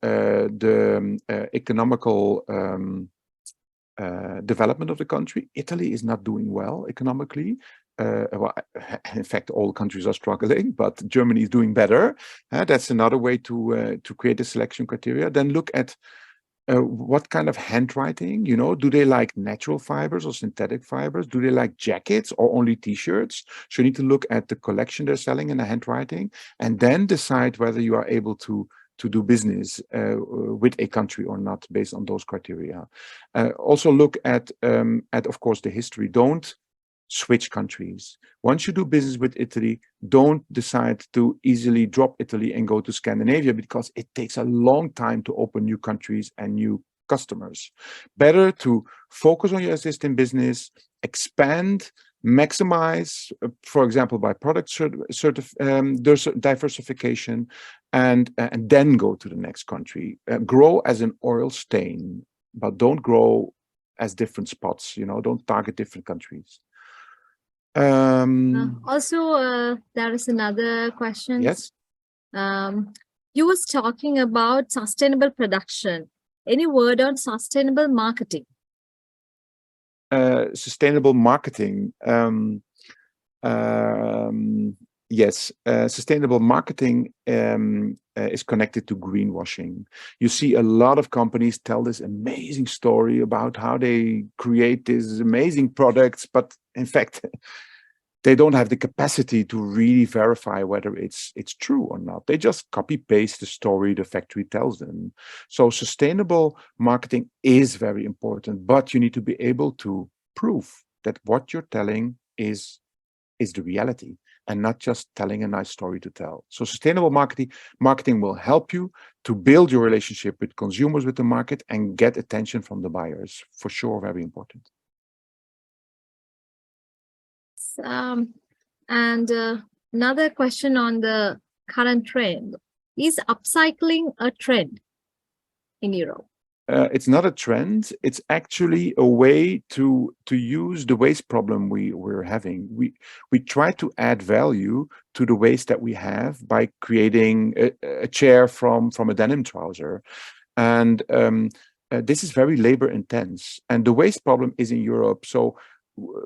[SPEAKER 5] economical development of the country. Italy is not doing well economically. well, in fact, all countries are struggling, but Germany is doing better. That's another way to create a selection criteria. Then look at what kind of handwriting, do they like natural fibers or synthetic fibers? Do they like jackets or only t-shirts? So you need to look at the collection they're selling and the handwriting, and then decide whether you are able to do business with a country or not based on those criteria. Also look at, of course, the history. Don't switch countries. Once you do business with Italy, don't decide to easily drop Italy and go to Scandinavia, because it takes a long time to open new countries and new customers. Better to focus on your existing business, expand, maximize, for example, by product diversification, and then go to the next country. Grow as an oil stain, but don't grow as different spots. Don't target different countries.
[SPEAKER 1] Also, there is another question.
[SPEAKER 5] Yes.
[SPEAKER 1] You was talking about sustainable production. Any word on sustainable marketing?
[SPEAKER 5] Sustainable marketing. Yes, sustainable marketing is connected to greenwashing. You see a lot of companies tell this amazing story about how they create these amazing products, but in fact, they don't have the capacity to really verify whether it's true or not. They just copy paste the story the factory tells them. So sustainable marketing is very important, but you need to be able to prove that what you're telling is the reality, and not just telling a nice story to tell. So sustainable marketing will help you to build your relationship with consumers, with the market, and get attention from the buyers. For sure, very important.
[SPEAKER 1] Another question on the current trend. Is upcycling a trend in Europe?
[SPEAKER 5] It's not a trend. It's actually a way to use the waste problem we're having. We try to add value to the waste that we have by creating a chair from a denim trouser. And this is very labor intense. And the waste problem is in Europe. So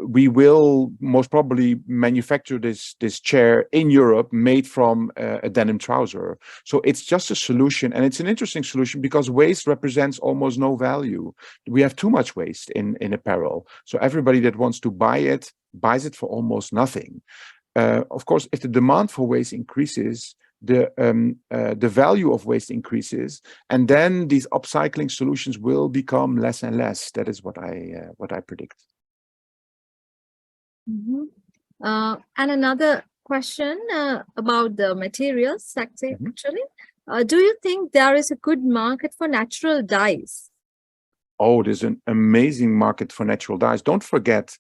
[SPEAKER 5] we will most probably manufacture this chair in Europe made from a denim trouser. So it's just a solution, and it's an interesting solution because waste represents almost no value. We have too much waste in apparel. So everybody that wants to buy it buys it for almost nothing. Of course, if the demand for waste increases, the value of waste increases, and then these upcycling solutions will become less and less. That is what I predict.
[SPEAKER 1] Mm-hmm. And another question about the materials sector, actually. Do you think there is a good market for natural dyes?
[SPEAKER 5] Oh, there's an amazing market for natural dyes. Don't forget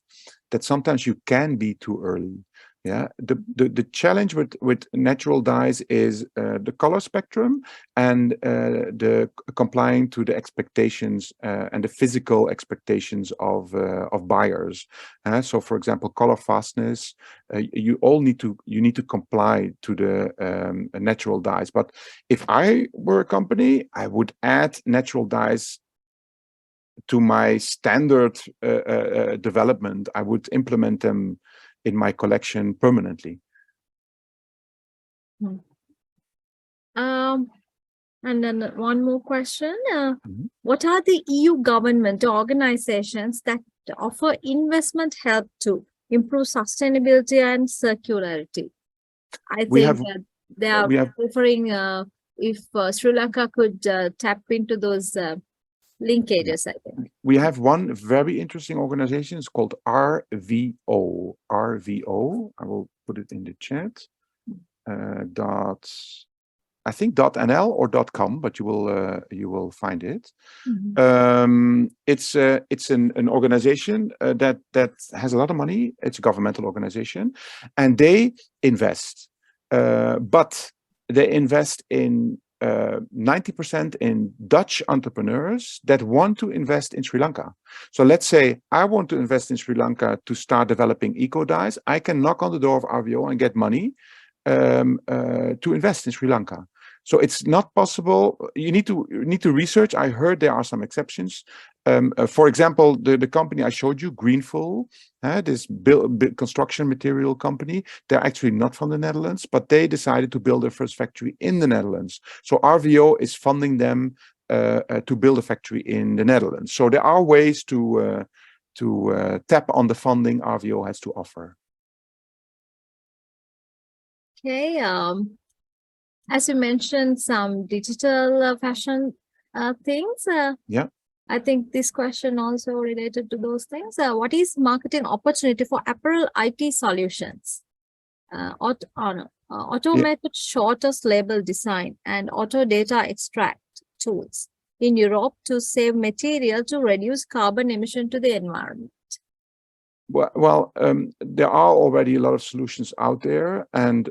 [SPEAKER 5] that sometimes you can be too early. Yeah, the challenge with natural dyes is the color spectrum and the complying to the expectations and the physical expectations of buyers. So, for example, color fastness, you need to comply to the natural dyes. But if I were a company, I would add natural dyes to my standard development. I would implement them in my collection permanently.
[SPEAKER 1] And then one more question. What are the EU government organizations that offer investment help to improve sustainability and circularity? I think that they are offering if Sri Lanka could tap into those linkages, I think.
[SPEAKER 5] We have one very interesting organization. It's called RVO. RVO. I will put it in the chat. I think .nl or .com, but you will find it. It's an organization that has a lot of money. It's a governmental organization, and they invest, but they invest in 90% in Dutch entrepreneurs that want to invest in Sri Lanka. So let's say I want to invest in Sri Lanka to start developing eco dyes. I can knock on the door of RVO and get money to invest in Sri Lanka. So it's not possible. You need to research. I heard there are some exceptions. For example, the company I showed you, Greenful, this construction material company, they're actually not from the Netherlands, but they decided to build their first factory in the Netherlands. So RVO is funding them to build a factory in the Netherlands. So there are ways to tap on the funding RVO has to offer.
[SPEAKER 1] Okay. As you mentioned, some digital fashion things.
[SPEAKER 5] Yeah.
[SPEAKER 1] I think this question also related to those things. What is marketing opportunity for apparel IT solutions? Automated shortest label design and auto data extract tools in Europe to save material to reduce carbon emission to the environment.
[SPEAKER 5] Well, there are already a lot of solutions out there, and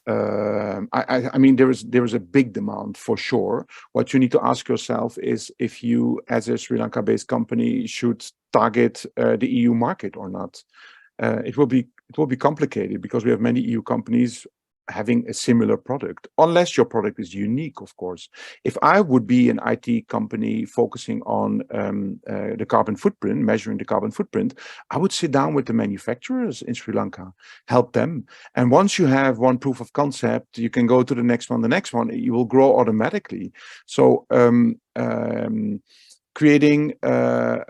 [SPEAKER 5] I mean, there is a big demand for sure. What you need to ask yourself is if you, as a Sri Lanka-based company, should target the EU market or not. It will be complicated because we have many EU companies having a similar product, unless your product is unique, of course. If I would be an IT company focusing on the carbon footprint, measuring the carbon footprint, I would sit down with the manufacturers in Sri Lanka, help them. And once you have one proof of concept, you can go to the next one, you will grow automatically. So creating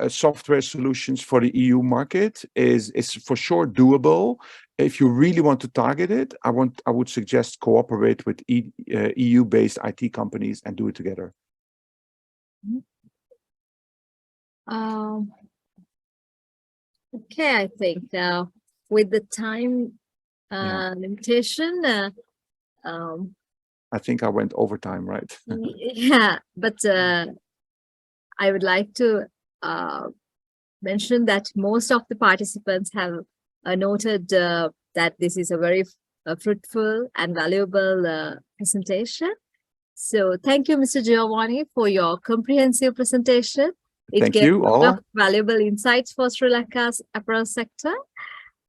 [SPEAKER 5] software solutions for the EU market is for sure doable. If you really want to target it, I would suggest cooperate with EU-based IT companies and do it together.
[SPEAKER 1] Okay, I think with the time limitation,
[SPEAKER 5] I think I went over time, right?
[SPEAKER 1] Yeah, but I would like to mention that most of the participants have noted that this is a very fruitful and valuable presentation. So thank you, Mr. Giovanni, for your comprehensive presentation. It gave
[SPEAKER 5] you
[SPEAKER 1] a lot
[SPEAKER 5] all.
[SPEAKER 1] of valuable insights for Sri Lanka's apparel sector.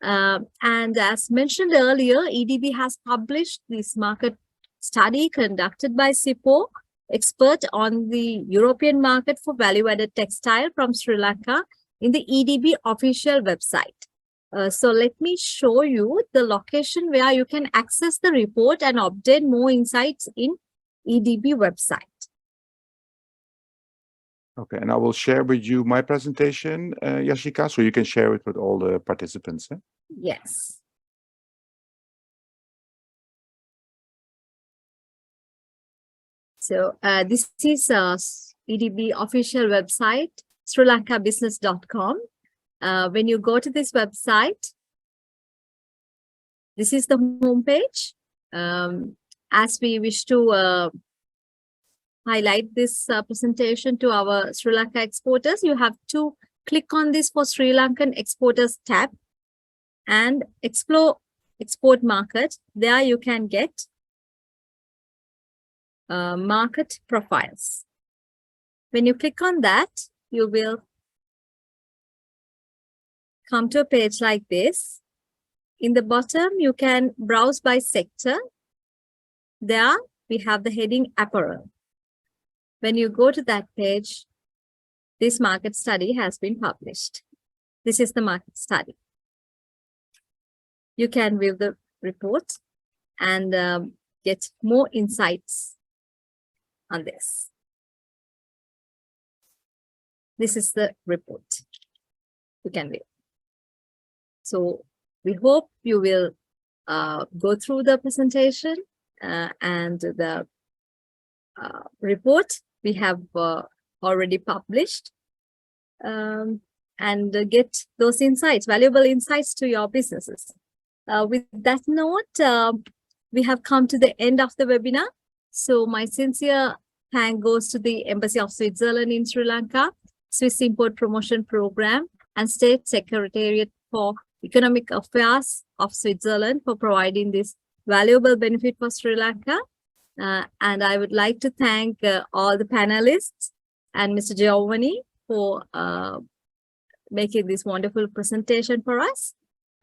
[SPEAKER 1] And as mentioned earlier, EDB has published this market study conducted by SIPPO, expert on the European market for value-added textile from Sri Lanka, in the EDB official website. So let me show you the location where you can access the report and obtain more insights in EDB website.
[SPEAKER 5] Okay, and I will share with you my presentation, Yashika, so you can share it with all the participants.
[SPEAKER 1] Yes. So this is EDB official website, srilankabusiness.com. When you go to this website, this is the homepage. As we wish to highlight this presentation to our Sri Lanka exporters, you have to click on this for Sri Lankan exporters tab and explore export market. There you can get market profiles. When you click on that, you will come to a page like this. In the bottom, you can browse by sector. There we have the heading Apparel. When you go to that page, this market study has been published. This is the market study. You can view the report and get more insights on this. This is the report you can view. So we hope you will go through the presentation and the report we have already published and get those insights, valuable insights to your businesses. With that note, we have come to the end of the webinar. So my sincere thank goes to the Embassy of Switzerland in Sri Lanka, Swiss Import Promotion Program, and State Secretariat for Economic Affairs of Switzerland for providing this valuable benefit for Sri Lanka. And I would like to thank all the panelists and Mr. Giovanni for making this wonderful presentation for us.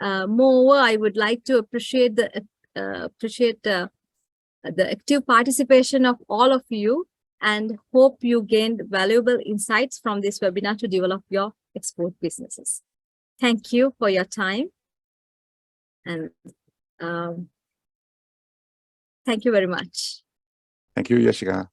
[SPEAKER 1] Moreover, I would like to appreciate the active participation of all of you and hope you gained valuable insights from this webinar to develop your export businesses. Thank you for your time. And thank you very much.
[SPEAKER 5] Thank you, Jessica.